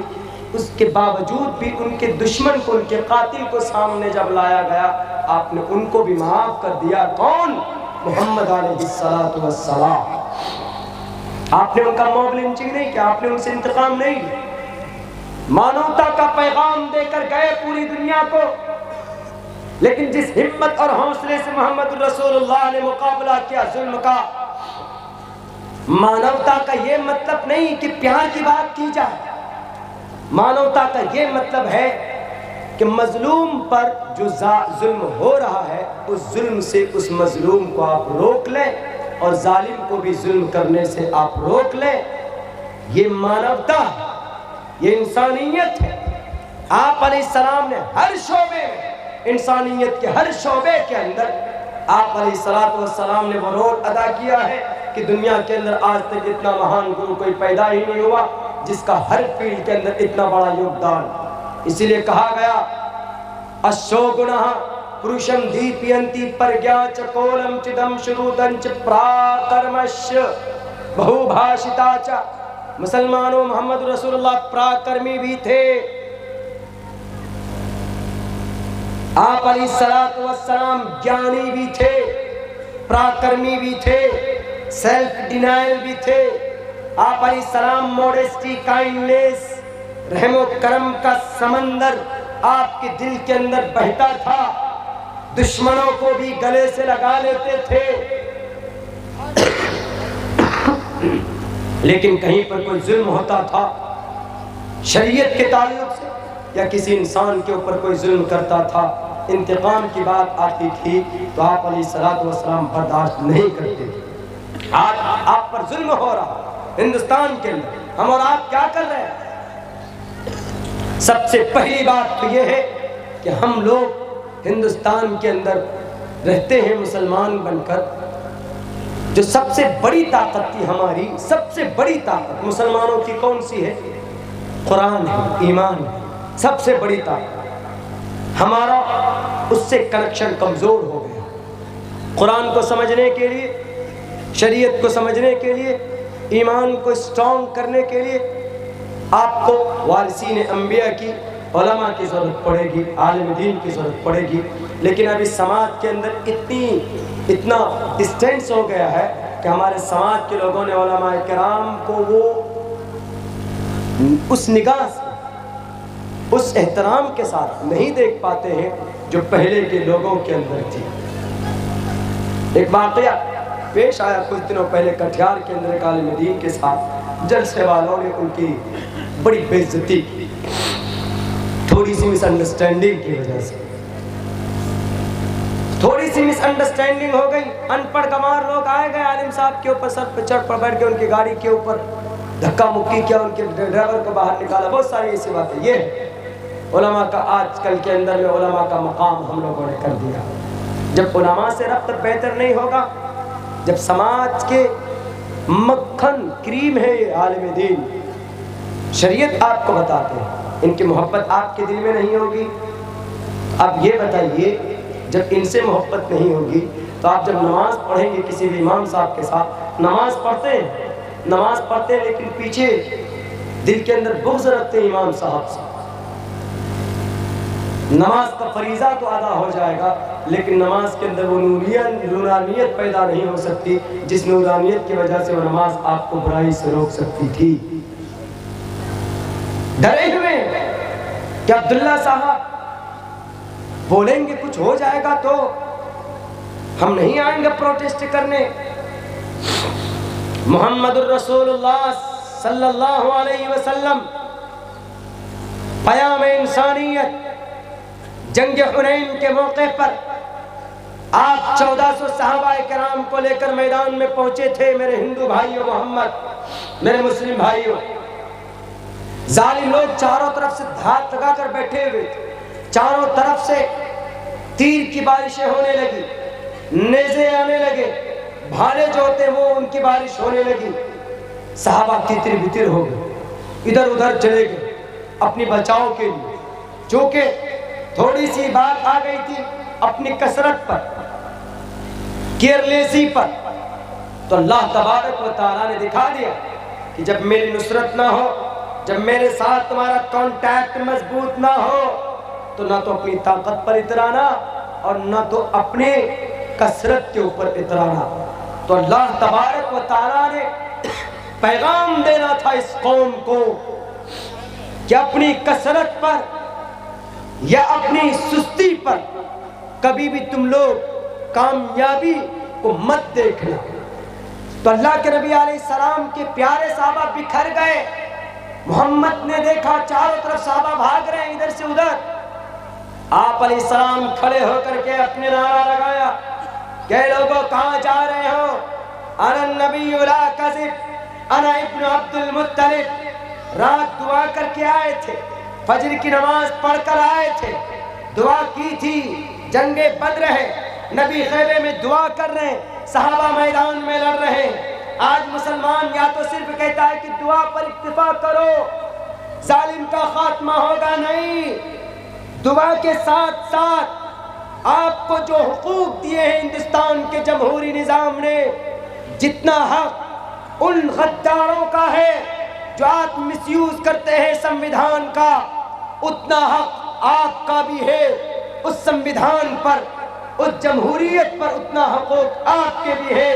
उसके बावजूद भी उनके दुश्मन को, उनके कातिल को सामने जब लाया गया आपने उनको भी माफ कर दिया। कौन? मोहम्मद अलैहिस्सलातु वस्सलाम। आपने उनका मॉब लिंचिंग नहीं किया, आपने उनसे इंतकाम नहीं लिया, मानवता का पैगाम देकर गए पूरी दुनिया को। लेकिन जिस हिम्मत और हौसले से मोहम्मद रसूलुल्लाह ने मुकाबला किया जुल्म का, मानवता का ये मतलब नहीं कि प्यार की बात की जाए। मानवता का ये मतलब है कि मजलूम पर जो जुल्म हो रहा है उस जुल्म से उस मजलूम को आप रोक लें और जालिम को भी जुल्म करने से आप रोक लें। ये मानवता, ये इंसानियत है। आप अलैहिस्सलाम ने हर शोबे में, इंसानियत के हर शोबे के अंदर आप अलैहिस्सलाम ने वो रोल अदा किया है कि दुनिया के अंदर आज तक इतना महान गुरु कोई पैदा ही नहीं हुआ जिसका हर फील्ड के अंदर इतना बड़ा योगदान। इसीलिए कहा गया अशोगुणः पुरुषं दीपयन्ति प्रज्ञा च कोलम चिदम श्रुतं च प्राकर्मस्य बहुभाषिता च। मुसलमानों, मोहम्मद रसूलुल्लाह प्राकर्मी भी थे। आप अलैहिस्सलातु वस्सलाम ज्ञानी भी थे, प्राकर्मी भी थे, सेल्फ डिनायल भी थे। आप अलैहिस्सलाम मॉडेस्टी, काइंडनेस, रहमो करम का समंदर आपके दिल के अंदर बहता था, दुश्मनों को भी गले से लगा लेते थे। लेकिन कहीं पर कोई जुल्म होता था शरीयत के ताल्लुक से या किसी इंसान के ऊपर कोई जुल्म करता था, इंतकाम की बात आती थी तो आप अलैहिस्सलातु वस्सलाम बर्दाश्त नहीं करते थे। आज आप पर जुल्म हो रहा हिंदुस्तान के अंदर, हम और आप क्या कर रहे हैं? सबसे पहली बात तो यह है कि हम लोग हिंदुस्तान के अंदर रहते हैं मुसलमान बनकर। जो सबसे बड़ी ताकत थी हमारी, सबसे बड़ी ताकत मुसलमानों की कौन सी है? कुरान है, ईमान है, सबसे बड़ी ताकत। हमारा उससे कनेक्शन कमजोर हो गया। कुरान को समझने के लिए, शरीयत को समझने के लिए, ईमान को स्ट्रॉन्ग करने के लिए आपको वारिसीन अंबिया की, उलमा की ज़रूरत पड़ेगी, आलिम दीन की ज़रूरत पड़ेगी। लेकिन अभी समाज के अंदर इतना डिस्टेंस हो गया है कि हमारे समाज के लोगों ने उलमा किराम को वो उस निगाह से, उस एहतराम के साथ नहीं देख पाते हैं जो पहले के लोगों के अंदर थी। एक वाक़या पेश आया कुछ दिनों पहले कटिहार के अंदर एक आलिम दीन के साथ जलसे वालों ने उनकी बड़ी बेइज्जती की, थोड़ी सी मिसअंडरस्टैंडिंग की वजह से। थोड़ी सी मिसअंडरस्टैंडिंग हो गई, अनपढ़ गंवार लोग आए गए आलिम साहब के ऊपर, सर पे चढ़ पर बैठ के उनकी गाड़ी के ऊपर धक्का मुक्की किया, उनके ड्राइवर को बाहर निकाला, बहुत सारी ऐसी बातें। ये उलमा का आजकल के अंदर में उलमा का मकाम हम लोगों ने कर दिया। जब उलमा से रब्त बेहतर नहीं होगा, जब समाज के मक्खन क्रीम है ये आलिम दीन, शरीयत आपको बताते हैं, इनकी मोहब्बत आपके दिल में नहीं होगी। अब ये बताइए, जब इनसे मोहब्बत नहीं होगी तो आप जब नमाज पढ़ेंगे किसी भी इमाम साहब के साथ, नमाज पढ़ते हैं लेकिन पीछे दिल के अंदर बुग़्ज़ रखते हैं इमाम साहब से, नमाज का फरीज़ा तो अदा हो जाएगा लेकिन नमाज के अंदर वो नूरानियत पैदा नहीं हो सकती जिस नूरानियत की वजह से वो नमाज आपको बुराई से रोक सकती थी। डरे हुए कि अब्दुल्ला साहब बोलेंगे कुछ हो जाएगा तो हम नहीं आएंगे प्रोटेस्ट करने। मुहम्मदुर रसूलुल्लाह सल्लल्लाहु अलैहि वसल्लम क़याम इंसानियत जंग हुनैन के मौके पर आप 1400 सहाबा किराम को लेकर मैदान में पहुंचे थे। मेरे हिंदू भाइयों, मोहम्मद, मेरे मुस्लिम भाइयों, जालिम लोग चारों तरफ से धाक लगाकर बैठे हुए थे, चारों तरफ से तीर की बारिशें होने लगी, नेज़े आने लगे, भाले जो होते वो उनकी बारिश होने लगी। सहाबा तितर बितर हो गए, इधर उधर चले गए अपनी बचाव के लिए। चूंकि थोड़ी सी बात आ गई थी अपनी कसरत पर, केयरलेसी पर, तो अल्लाह तबारक व तआला ने दिखा दिया कि जब मेरी नुसरत ना हो, जब मेरे साथ तुम्हारा कांटेक्ट मजबूत ना हो, तो ना तो अपनी ताकत पर इतराना और ना तो अपने कसरत के ऊपर इतराना। तो अल्लाह तबारक व तआला ने पैगाम देना था इस कौम को कि अपनी कसरत पर या अपनी सुस्ती पर कभी भी तुम लोग कामयाबी को मत देखना। तो अल्लाह के नबी अलैहिस्सलाम के प्यारे सहाबा बिखर गए। मोहम्मद ने देखा चारों तरफ सहाबा भाग रहे हैं इधर से उधर। आप अलैहिस्सलाम खड़े होकर के अपने नारा लगाया, क्या लोगों कहाँ जा रहे हो? अना नबी ला कज़िब, अना इब्न अब्दुल मुत्तलिब। रात दुआ करके आए थे, फजर की नमाज पढ़कर आए थे, दुआ की थी, जंगे बद्र है, नबी खैबे में दुआ कर रहे हैं, सहाबा मैदान में लड़ रहे हैं। आज मुसलमान या तो सिर्फ कहता है कि दुआ पर इक्तिफा करो, जालिम का खात्मा होगा, नहीं, दुआ के साथ साथ आपको जो हुकूक दिए हैं हिंदुस्तान के जमहूरी निजाम ने, जितना हक उन गद्दारों का है जो आप मिसयूज करते हैं संविधान का, उतना हक आपका भी है उस संविधान पर, उस जमहूरियत पर उतना हकूक आपके भी है।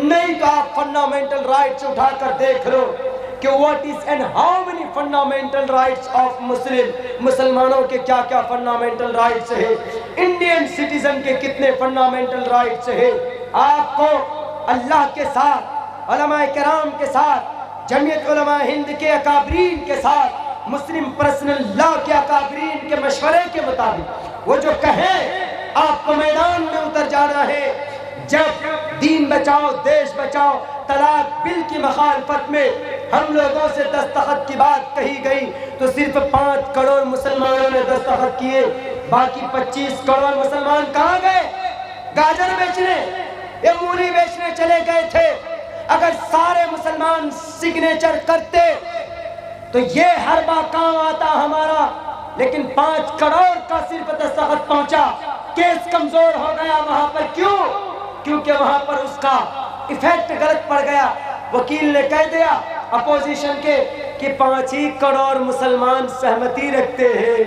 नहीं तो आप फंडामेंटल राइट्स उठाकर देख लो कि what is and how many fundamental rights of Muslim, मुसलमानों के क्या क्या फंडामेंटल राइट्स है, इंडियन सिटीजन के कितने फंडामेंटल राइट्स है। आपको अल्लाह के साथ, उलमाए किराम के साथ, जमीयत उलमाए हिंद के अकाबरीन के साथ, मुस्लिम पर्सनल लॉ के अकाबरीन के मशवरे के मुताबिक वो जो कहे आपको मैदान में उतर जाना है। जब दीन बचाओ देश बचाओ तलाक बिल की मुखालफत में हम लोगों से दस्तखत की बात कही गई तो सिर्फ 5 करोड़ मुसलमानों ने दस्तखत किए, बाकी 25 करोड़ मुसलमान कहाँ गए? गाजर बेचने या मूली बेचने चले गए थे। अगर सारे मुसलमान सिग्नेचर करते तो ये हर बार काम आता हमारा, लेकिन 5 करोड़ का सिर्फ दस्तखत पहुंचा, केस कमजोर हो गया वहां पर। क्यों? क्योंकि वहां पर उसका इफेक्ट गलत पड़ गया। वकील ने कह दिया अपोजिशन के कि 5 ही करोड़ मुसलमान सहमति रखते हैं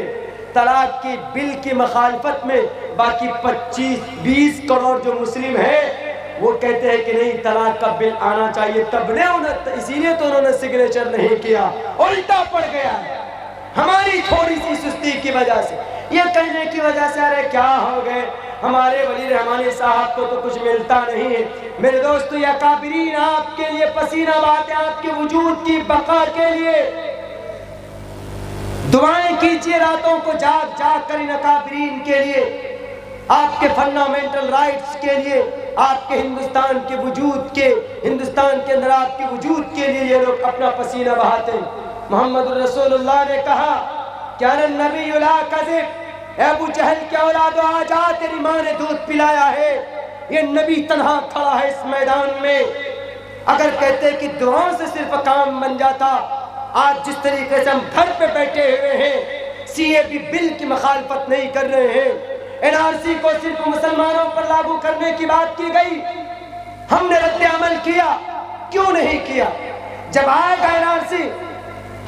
तलाक की बिल की मुखालफत में, बाकी 25-20 करोड़ जो मुस्लिम है वो कहते हैं कि नहीं तलाक का बिल आना चाहिए। तब ने उन्हें, इसीलिए तो उन्होंने सिग्नेचर नहीं किया। उल्टा पड़ गया है हमारी थोड़ी सी सुस्ती की वजह से, ये कहने की वजह से अरे क्या हो गए हमारे वली रहमानी साहब को तो कुछ मिलता नहीं है। मेरे दोस्तों, ये काबिरीन आपके लिए पसीना बहाते, आपके वजूद की बका के लिए दुआएं कीजिए रातों को जाग जाग कर इन काबिरीन के लिए, आपके फंडामेंटल राइट्स के लिए, आपके हिंदुस्तान के वजूद के, हिंदुस्तान के अंदर आपके वजूद के लिए ये लोग अपना पसीना बहाते हैं। मोहम्मद रसूलुल्लाह ने कहा क्या नबी ला कज़िब, अबू जहल के औलादो आज आ तेरी माँ ने दूध पिलाया है। ये नबी तन्हा खड़ा है इस मैदान में। अगर कहते कि दुआओं से सिर्फ काम बन जाता, आज जिस तरीके से हम घर पे बैठे हुए हैं, सीएबी बिल की मुखालफत नहीं कर रहे हैं, एनआरसी को सिर्फ मुसलमानों पर लागू करने की बात की गई, हमने रद्द अमल किया। क्यों नहीं किया? जब आएगा एनआरसी,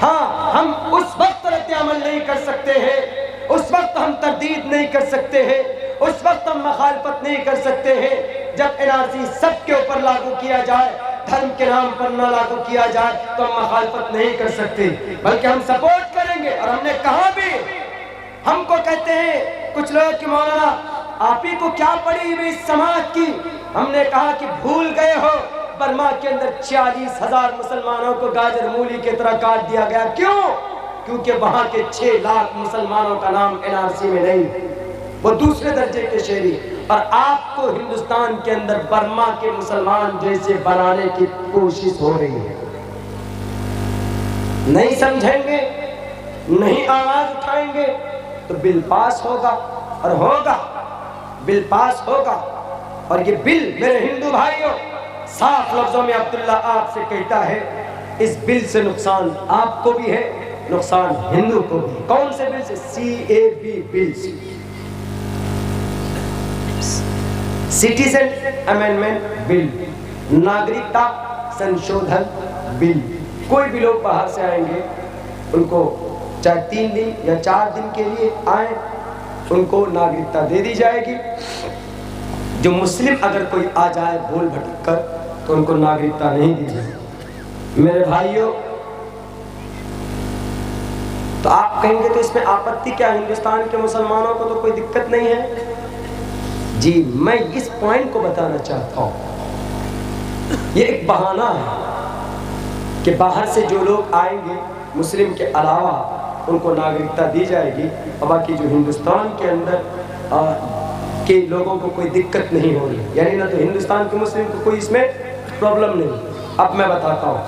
हाँ हम उस वक्त रद्द अमल नहीं कर सकते हैं, उस वक्त हम तरदीद नहीं कर सकते हैं, उस वक्त हम मुखालफत नहीं कर सकते हैं। जब एनआरसी सबके ऊपर लागू किया जाए, धर्म के नाम पर ना लागू किया जाए तो हम मुखालफत नहीं कर सकते, बल्कि हम सपोर्ट करेंगे। और हमने कहा भी, हमको कहते हैं कुछ लोग कि मौलाना आप ही को क्या पड़ी हुई इस समाज की। हमने कहा कि भूल गए हो बर्मा के अंदर 40,000 मुसलमानों को गाजर मूली की तरह काट दिया गया। क्यों? क्योंकि वहां के 6 लाख मुसलमानों का नाम एनआरसी में नहीं, वो दूसरे दर्जे के शहरी। और आपको हिंदुस्तान के अंदर बर्मा के मुसलमान जैसे बनाने की कोशिश हो रही है। नहीं समझेंगे, नहीं आवाज उठाएंगे तो बिल पास होगा और होगा, बिल पास होगा। और ये बिल मेरे हिंदू भाइयों साफ लफ्जों में अब्दुल्ला आपसे कहता है, इस बिल से नुकसान आपको भी है, नुकसान हिंदू को भी। कौन से बिल से? सीएबी बिल से, सिटीजन अमेंडमेंट बिल, नागरिकता संशोधन बिल। कोई भी लोग बाहर से आएंगे, उनको चाहे 3 दिन या 4 दिन के लिए आए, उनको नागरिकता दे दी जाएगी। जो मुस्लिम अगर कोई आ जाए भूल भटक कर तो उनको नागरिकता नहीं दी जाएगी। मेरे भाइयों, तो आप कहेंगे तो इसमें आपत्ति क्या? हिंदुस्तान के मुसलमानों को तो कोई दिक्कत नहीं है। जी, मैं इस पॉइंट को बताना चाहता हूं। ये एक बहाना है कि बाहर से जो लोग आएंगे मुस्लिम के अलावा उनको नागरिकता दी जाएगी, और बाकी जो हिंदुस्तान के अंदर के लोगों को कोई दिक्कत नहीं हो रही, यानी ना तो हिंदुस्तान के मुस्लिम को कोई इसमें प्रॉब्लम नहीं। अब मैं बताता हूँ,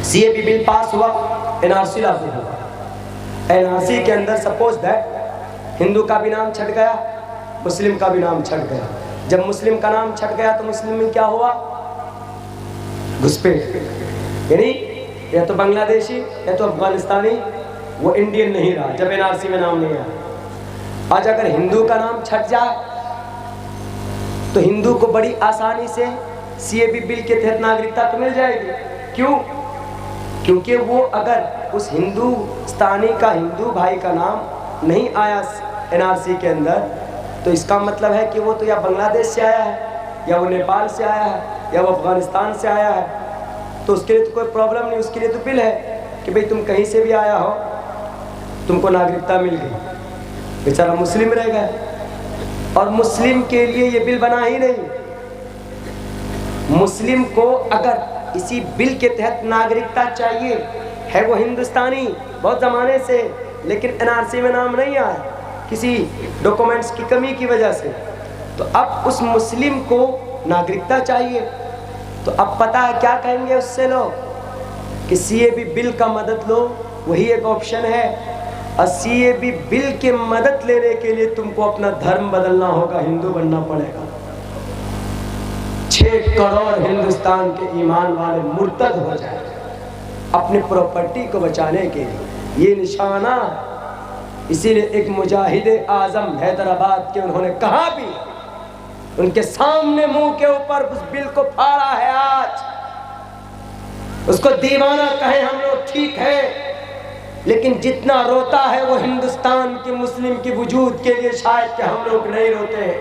सीएबी बिल पास हुआ, एनआरसी लागू हुआ। एनआरसी के अंदर सपोज दैट हिंदू का भी नाम छट गया, मुस्लिम का भी नाम छट गया। जब मुस्लिम का नाम छट गया तो मुस्लिम में क्या हुआ? घुसपैठ, यानी या तो बांग्लादेशी या तो अफगानिस्तानी, वो इंडियन नहीं रहा जब एनआरसी में नाम नहीं आया। आज अगर हिंदू का नाम छट जाए तो हिंदू को बड़ी आसानी से सीएबी बिल के तहत नागरिकता तो मिल जाएगी। क्यों? क्योंकि वो अगर उस हिंदुस्तानी का, हिंदू भाई का नाम नहीं आया एनआरसी के अंदर, तो इसका मतलब है कि वो तो या बांग्लादेश से आया है, या वो नेपाल से आया है, या वो अफगानिस्तान से आया है। तो उसके लिए तो कोई प्रॉब्लम नहीं, उसके लिए तो बिल है कि भाई तुम कहीं से भी आया हो, तुमको नागरिकता मिल गई, बेचारा मुस्लिम रह गया। और मुस्लिम के लिए ये बिल बना ही नहीं। मुस्लिम को अगर इसी बिल के तहत नागरिकता चाहिए, है वो हिंदुस्तानी बहुत ज़माने से, लेकिन एनआरसी में नाम नहीं आया किसी डॉक्यूमेंट्स की कमी की वजह से, तो अब उस मुस्लिम को नागरिकता चाहिए। तो अब पता है क्या कहेंगे उससे लोग कि सीएबी बिल का मदद लो, वही एक ऑप्शन है। और सीएबी बिल के मदद लेने के लिए तुमको अपना धर्म बदलना होगा, हिंदू बनना पड़ेगा। 6 करोड़ हिंदुस्तान के ईमान वाले मुर्तद हो जाए अपनी प्रॉपर्टी को बचाने के लिए, ये निशाना। इसीलिए एक मुजाहिद आजम हैदराबाद के, उन्होंने कहा भी, उनके सामने मुंह के ऊपर उस बिल को फाड़ा है। आज उसको दीवाना कहें हम लोग ठीक है, लेकिन जितना रोता है वो हिंदुस्तान के मुस्लिम की वजूद के लिए शायद कि हम लोग नहीं रोते हैं।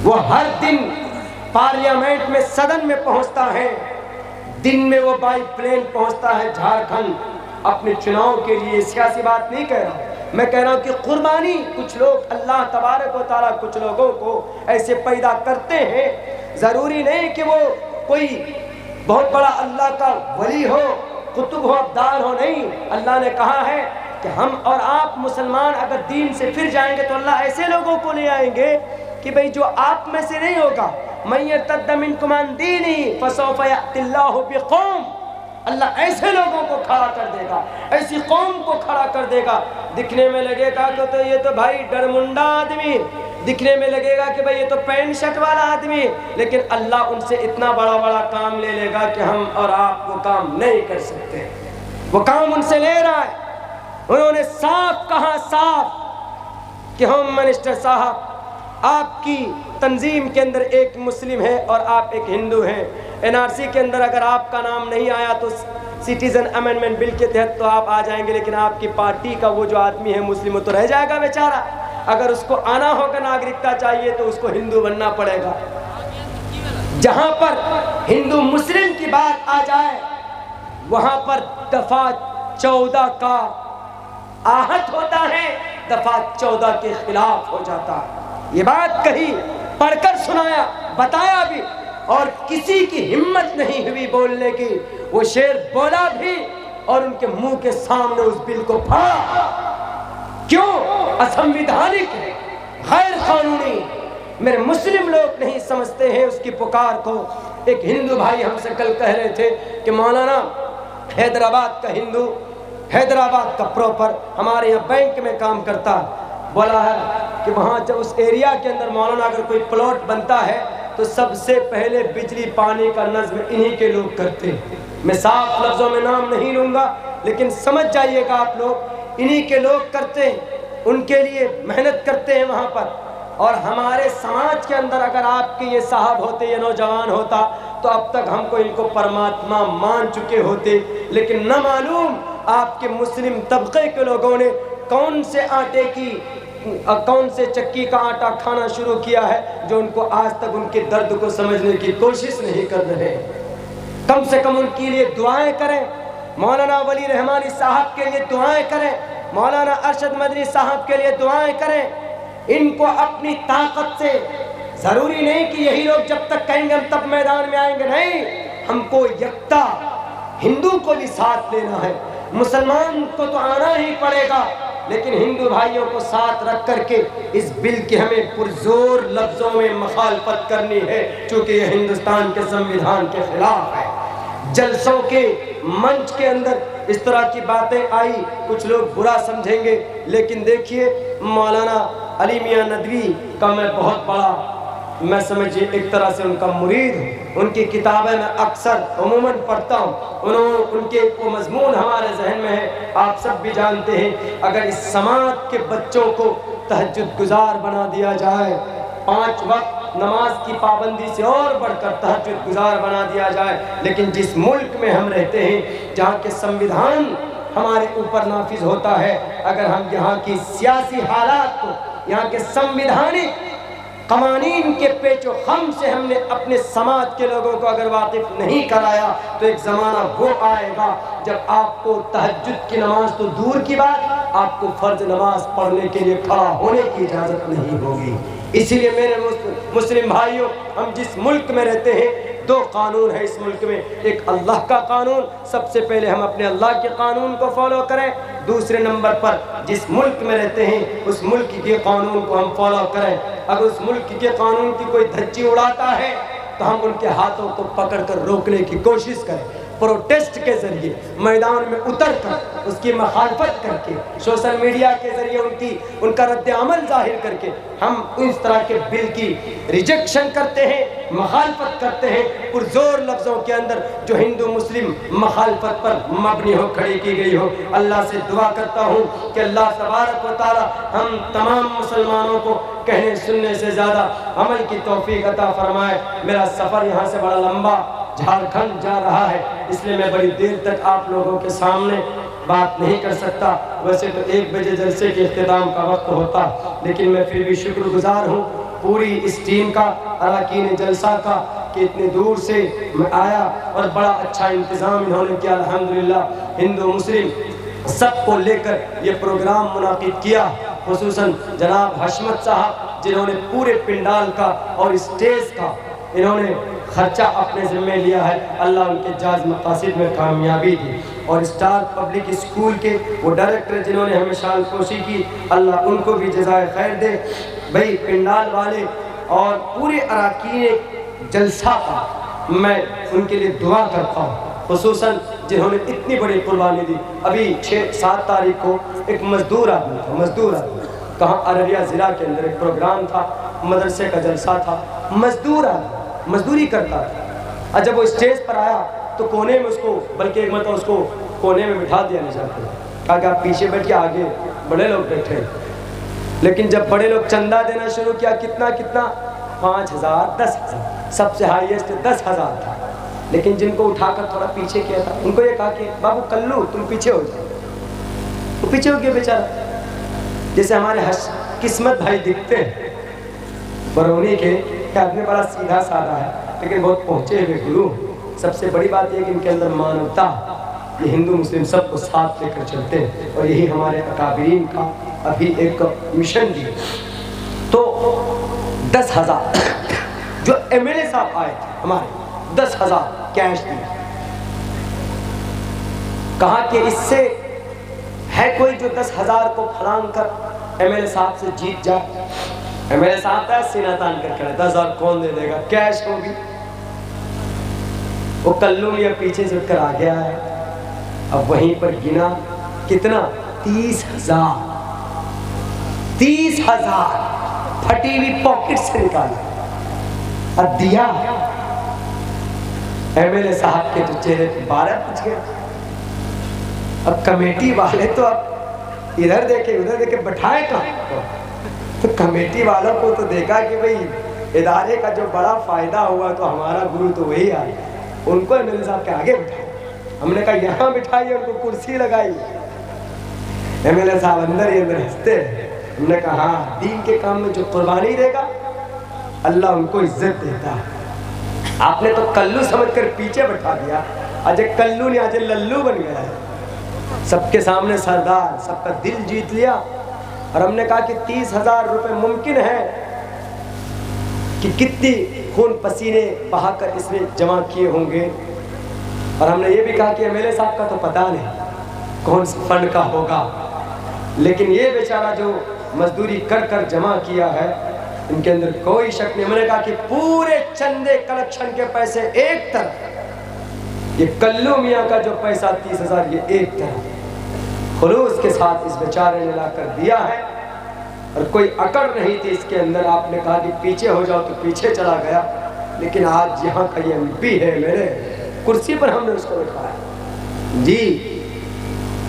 वो हर दिन पार्लियामेंट में, सदन में पहुंचता है, दिन में वो बाई प्लेन पहुंचता है झारखंड अपने चुनाव के लिए। सियासी बात नहीं कह रहा, मैं कह रहा हूं कि कुर्बानी कुछ लोग, अल्लाह तबारक व तआला कुछ लोगों को ऐसे पैदा करते हैं। जरूरी नहीं कि वो कोई बहुत बड़ा अल्लाह का वली हो, कुतुब हो, अब्दाल हो, नहीं। अल्लाह ने कहा है कि हम और आप मुसलमान अगर दीन से फिर जाएंगे तो अल्लाह ऐसे लोगों को ले आएंगे कि भाई जो आप में से नहीं होगा, मैं यर्तद्द मिनकुम अन दीनी फसौफ यअतिल्लाहु बिकौम, अल्लाह ऐसे लोगों को खड़ा कर देगा, ऐसी कौम को खड़ा कर देगा। दिखने में लगेगा कि तो ये तो भाई डरमुंडा आदमी, दिखने में लगेगा कि भाई ये तो पैंट शर्ट वाला आदमी, लेकिन अल्लाह उनसे इतना बड़ा बड़ा काम ले लेगा कि हम और आप वो काम नहीं कर सकते। वो काम उनसे ले रहा है। उन्होंने साफ कहा, साफ कि होम मिनिस्टर साहब, आपकी तंजीम के अंदर एक मुस्लिम है और आप एक हिंदू हैं। एनआरसी के अंदर अगर आपका नाम नहीं आया तो सिटीजन अमेंडमेंट बिल के तहत तो आप आ जाएंगे, लेकिन आपकी पार्टी का वो जो आदमी है मुस्लिम, वो तो रह जाएगा बेचारा। अगर उसको आना होगा, नागरिकता चाहिए, तो उसको हिंदू बनना पड़ेगा। जहां पर हिंदू मुस्लिम की बात आ जाए, वहां पर दफा 14 का आहत होता है, दफा 14 के खिलाफ हो जाता है। ये बात कही, पढ़कर सुनाया, बताया भी, और किसी की हिम्मत नहीं हुई बोलने की। वो शेर बोला भी और उनके मुंह के सामने उस बिल को फाड़ा। क्यों? असंवैधानिक है, गैर कानूनी। मेरे मुस्लिम लोग नहीं समझते हैं उसकी पुकार को। एक हिंदू भाई हमसे कल कह रहे थे कि मौलाना, हैदराबाद का हिंदू, हैदराबाद का प्रॉपर, हमारे यहाँ बैंक में काम करता, बोला है कि वहाँ जब उस एरिया के अंदर मौलाना अगर कोई प्लॉट बनता है तो सबसे पहले बिजली पानी का नज़्म इन्हीं के लोग करते हैं। मैं साफ लफ्ज़ों में नाम नहीं लूँगा, लेकिन समझ जाइएगा आप लोग, इन्हीं के लोग करते हैं, उनके लिए मेहनत करते हैं वहाँ पर। और हमारे समाज के अंदर अगर आपके ये साहब होते, ये नौजवान होता, तो अब तक हमको इनको परमात्मा मान चुके होते। लेकिन न मालूम आपके मुस्लिम तबके के लोगों ने कौन से आटे की, कौन से चक्की का आटा खाना शुरू किया है, जो उनको आज तक उनके दर्द को समझने की कोशिश नहीं कर रहे। कम से कम उनके लिए दुआएं करें, मौलाना वली रहमानी साहब के लिए दुआएं करें, मौलाना अरशद मदनी साहब के लिए दुआएं करें। इनको अपनी ताकत से, जरूरी नहीं कि यही लोग जब तक कहेंगे हम तब मैदान में आएंगे, नहीं, हमको यकता हिंदू को भी साथ लेना है। मुसलमान को तो आना ही पड़ेगा, लेकिन हिंदू भाइयों को साथ रख करके इस बिल की हमें पुरजोर लफ्जों में मुखालफत करनी है, क्योंकि यह हिंदुस्तान के संविधान के खिलाफ है। जलसों के मंच के अंदर इस तरह की बातें आई, कुछ लोग बुरा समझेंगे, लेकिन देखिए मौलाना अली मियां नदवी का मैं बहुत बड़ा, मैं समझिए एक तरह से उनका मुरीद हूँ। उनकी किताबें मैं अक्सर अमूमन पढ़ता हूँ। उनके वो मजमून हमारे जहन में है, आप सब भी जानते हैं। अगर इस समाज के बच्चों को तहज्जुद गुजार बना दिया जाए, 5 वक्त नमाज की पाबंदी से और बढ़कर तहज्जुद गुजार बना दिया जाए, लेकिन जिस मुल्क में हम रहते हैं, जहाँ के संविधान हमारे ऊपर नाफिज होता है, अगर हम यहाँ की सियासी हालात को, यहाँ के संविधानिक कवानीन के पेचो खम से हमने अपने समाज के लोगों को अगर वाकिफ नहीं कराया तो एक ज़माना वो आएगा जब आपको तहज्जुद की नमाज तो दूर की बात, आपको फ़र्ज नमाज पढ़ने के लिए खड़ा होने की इजाज़त नहीं होगी। इसीलिए मेरे मुस्लिम भाइयों, हम जिस मुल्क में रहते हैं दो कानून है इस मुल्क में, एक अल्लाह का कानून, सबसे पहले हम अपने अल्लाह के कानून को फॉलो करें, दूसरे नंबर पर जिस मुल्क में रहते हैं उस मुल्क के कानून को हम फॉलो करें। अगर उस मुल्क के कानून की कोई धज्जी उड़ाता है तो हम उनके हाथों को पकड़कर रोकने की कोशिश करें, प्रोटेस्ट के जरिए मैदान में उतर कर उसकी मुखालफत करके, सोशल मीडिया के जरिए उनका रद्द अमल जाहिर करके हम इस तरह के बिल की रिजेक्शन करते हैं, मुखालफत करते हैं पुरजोर लफ्ज़ों के अंदर जो हिंदू मुस्लिम मुखालफत पर मबनी हो खड़ी की गई हो। अल्लाह से दुआ करता हूँ कि अल्लाह तबारक व तआला हम तमाम मुसलमानों को कहने सुनने से ज़्यादा अमल की तौफीक अता फरमाए। मेरा सफ़र यहाँ से बड़ा लंबा झारखंड जा रहा है, इसलिए मैं बड़ी देर तक आप लोगों के सामने बात नहीं कर सकता। वैसे तो 1 बजे जलसे के इख्तिताम का वक्त होता, लेकिन मैं फिर भी शुक्रगुजार हूँ पूरी इस टीम का, अरकान जलसा का, कि इतने दूर से मैं आया और बड़ा अच्छा इंतज़ाम इन्होंने किया। अल्हम्दुलिल्लाह हिंदू मुस्लिम सबको लेकर ये प्रोग्राम मुनाकिद किया, खुसूसन जनाब हशमत साहब जिन्होंने पूरे पिंडाल का और स्टेज का इन्होंने खर्चा अपने ज़िम्मे लिया है। अल्लाह उनके जायज़ मक़ासिद में कामयाबी दी। और स्टार पब्लिक स्कूल के वो डायरेक्टर जिन्होंने हमें शान पोशी की, अल्लाह उनको भी जज़ाए खैर दे। भाई पिंडाल वाले और पूरे अरकान जलसा का मैं उनके लिए दुआ करता हूँ, खुसूसन जिन्होंने इतनी बड़ी कुर्बानी दी। अभी 6-7 तारीख को एक मजदूर आदमी कहाँ अररिया ज़िला के अंदर एक प्रोग्राम था, मदरसे का जलसा था, मजदूर आदमी मजदूरी करता था। और जब वो स्टेज पर आया तो कोने में उसको, बल्कि एक मतलब उसको कोने में बिठा दिया नहीं चाहते, कहा कि आप पीछे बैठ के, आगे बड़े लोग बैठे। लेकिन जब बड़े लोग चंदा देना शुरू किया, कितना 5,000 10,000, सबसे हाईएस्ट 10,000 था। लेकिन जिनको उठाकर थोड़ा पीछे किया था उनको ये कहा कि बाबू कल्लू तुम पीछे हो जाओ। वो पीछे हो गया बेचारा। जैसे हमारे किस्मत भाई दिखते हैं बरौनी के, आदमी बड़ा सीधा साधा है लेकिन बहुत पहुँचे हुए गुरु। सबसे बड़ी बात यह कि इनके अंदर मानवता, ये हिंदू मुस्लिम सबको साथ लेकर चलते हैं, और यही हमारे अकाबिरीन का अभी एक मिशन भी। तो 10,000 जो MLA साहब आए थे हमारे, 10,000 कैश दिए। कहा कि इससे है कोई जो 10,000 को फलांग कर MLA साहब से जीत जाए। MLA साहब का सीना तान कर खड़े, 10,000 कौन दे देगा, कैश होगी। वो कल्लू में पीछे से उठकर आ गया है। अब वहीं पर गिना कितना, 30,000 फटी हुई पॉकेट से निकाला और दिया। MLA साहब के तो चेहरे पे 12 बज गए। अब कमेटी वाले तो अब इधर देखे उधर देखे, बैठाए कहाँ? तो कमेटी वालों को तो देखा कि भाई इदारे का जो बड़ा फायदा हुआ तो हमारा गुरु तो वही आए, उनको MLA साहब के आगे बिठाए। हमने कहा यहाँ बिठाइए, उनको कुर्सी लगाई। MLA साहब अंदर ही अंदर हंसते हैं। हमने कहा हाँ, दीन के काम में जो कुर्बानी देगा अल्लाह उनको इज्जत देता है। आपने तो कल्लू समझकर पीछे बैठा दिया, आज कल्लू नहीं आज लल्लू बन गया है। सबके सामने सरदार, सबका दिल जीत लिया। और हमने कहा कि 30,000 रुपए मुमकिन है कि कितनी खून पसीने बहाकर इसने जमा किए होंगे। और हमने ये भी कहा कि MLA साहब का तो पता नहीं कौन सा फंड का होगा, लेकिन ये बेचारा जो मजदूरी कर कर जमा किया है इनके अंदर कोई शक नहीं। हमने कहा कि पूरे चंदे कलेक्शन के पैसे एक तरफ, ये कल्लू मियाँ का जो पैसा 30,000 ये एक तरफ खुलूस के साथ इस बेचारे ने लाकर दिया है। और कोई अकड़ नहीं थी इसके अंदर। आपने कहा कि पीछे हो जाओ तो पीछे चला गया, लेकिन आज यहाँ का ये MP है, मेरे कुर्सी पर हमने उसको बिठाया जी।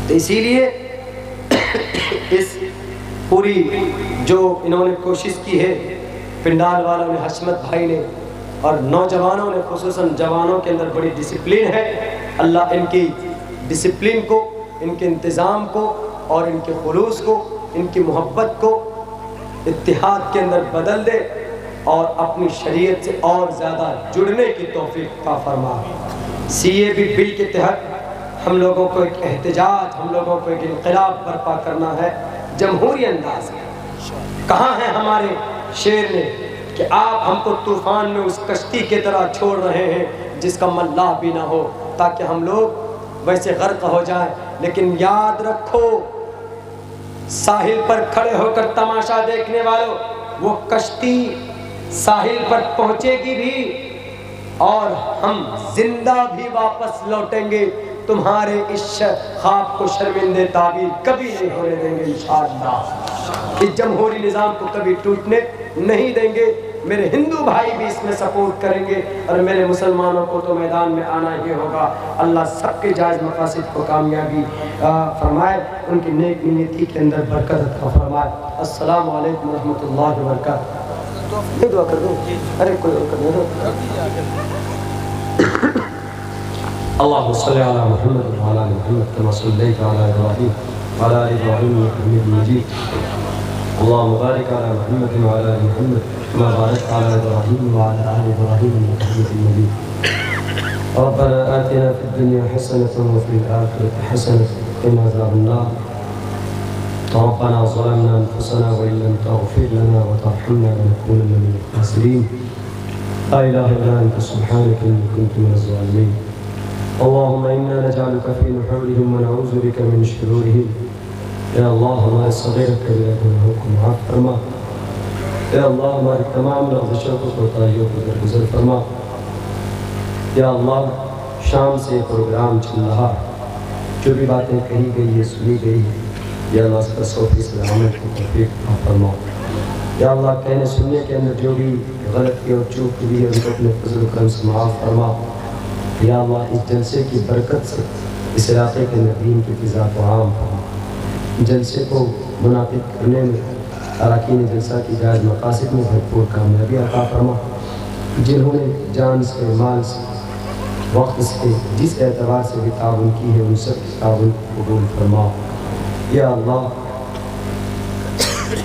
तो इसीलिए इस पूरी जो इन्होंने कोशिश की है, पिंडाल वालों ने, हशमत भाई ने और नौजवानों ने, खुसूसन जवानों के अंदर बड़ी डिसिप्लिन है। अल्लाह इनकी डिसिप्लिन को, इनके इंतज़ाम को और इनके खुलूस को, इनकी मोहब्बत को इत्तिहाद के अंदर बदल दे। और अपनी शरीयत से और ज़्यादा जुड़ने की तौफीक अता फरमा। CAB बिल के तहत हम लोगों को एक एहतजाज, हम लोगों को एक इनक़िलाब बर्पा करना है जमहूरी अंदाज में। कहाँ है हमारे शेर ने कि आप हमको तूफ़ान में उस कश्ती के तरह छोड़ रहे हैं जिसका मल्लाह भी ना हो, ताकि हम लोग वैसे गर्क हो जाएं। लेकिन याद रखो, साहिल पर खड़े होकर तमाशा देखने वालों, वो कश्ती साहिल पर पहुंचेगी भी और हम जिंदा भी वापस लौटेंगे। तुम्हारे इस ख्वाब को शर्मिंदे ताबीर कभी नहीं होने देंगे इंशाअल्लाह। इस जमहूरी निज़ाम को कभी टूटने नहीं देंगे। मेरे हिंदू भाई भी इसमें सपोर्ट करेंगे और मेरे मुसलमानों को तो मैदान में आना ही होगा। अल्लाह सबके जायज़ मकासद को कामयाबी फरमाए, उनकी नेक नीयती के अंदर बरकत अता फरमाए। अस्सलामु अलैकुम व रहमतुल्लाहि व बरकातहू। दुआ कर दो, अरे कोई और कर दो। अल्लाहुम्मा सल्लि अला मुहम्मद व अला आलि मुहम्मद कमा सल्लैता अला इब्राहीम व अला आलि इब्राहीम इन्नका हमीदुम मजीद। अल्लाहुम्मा बारिक अला मुहम्मद व अला आलि मुहम्मद कमा बारकता अला इब्राहीम व अला आलि इब्राहीम इन्नका हमीदुम मजीद। रब्बना आतिना फिद दुनिया हसनतन व फिल आखिरति हसनतन व क़िना अज़ाबन्नार। रब्बना ज़लमना अनफुसना व इन लम तग़फिर लना व तरहमना लनकूनन्ना मिनल ख़ासिरीन। ला इलाहा इल्ला अंता सुब्हानका इन्नी कुन्तु मिनज़ ज़ालिमीन। अल्लाहुम्मा इन्ना नजअलुका फ़ी नुहूरिहिम व नऊज़ु बिका मिन शुरूरिहिम। या अल्लाह, हमारे सग़ीर कबीरा गुनाहों को माफ़ फरमा। या अल्लाह, हमारी तमाम लग़ज़िशों को, कोताहियों को दरगुज़र फरमा। या अल्लाह, शाम से प्रोग्राम चल रहा, जो भी बातें कही गई है, सुनी गई है, या अल्लाह उसका 100% अमल को तौफ़ीक़ अता फरमा। या अल्लाह, कहने सुनने के अंदर जो भी गलती और चूक हुई है उनको अपने फज़ल करम से माफ़ फरमा। या अल्लाह, इस जलसे की बरकत से इस इलाक़े के अंदर दीन की फ़िज़ा को आम फरमा। जलसे को मुनाक़िद करने में, अरकान जलसा की जायज़ मक़ासिद में भरपूर कामयाबी अता फरमा। जिन्होंने जान से, माल से, वक्त से, जिस एतबार से भी ताउन की है, उन सब की ताउन को कबूल फरमा। या अल्लाह,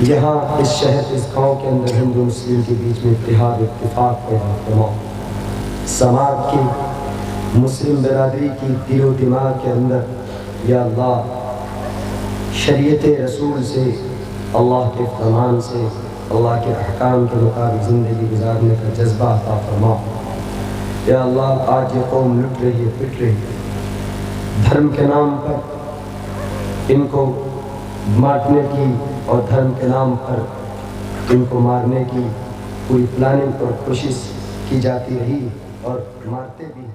यहाँ इस शहर, इस गाँव के अंदर हिंदू मुस्लिम के बीच में इत्तेहाद इत्तिफ़ाक़ पैदा फरमा। समाज की, मुस्लिम बिरादरी की दिलो दिमाग के अंदर या अल्लाह शरीयत रसूल से, अल्लाह के फरमान से, अल्लाह के अहकाम के मुताबिक ज़िंदगी गुजारने का जज्बा अता फरमा। या अल्लाह, आज ये कौम लुट रही है, पिट रही है, धर्म के नाम पर इनको मारने की और धर्म के नाम पर इनको मारने की पूरी प्लानिंग और कोशिश की जाती रही और मारते भी।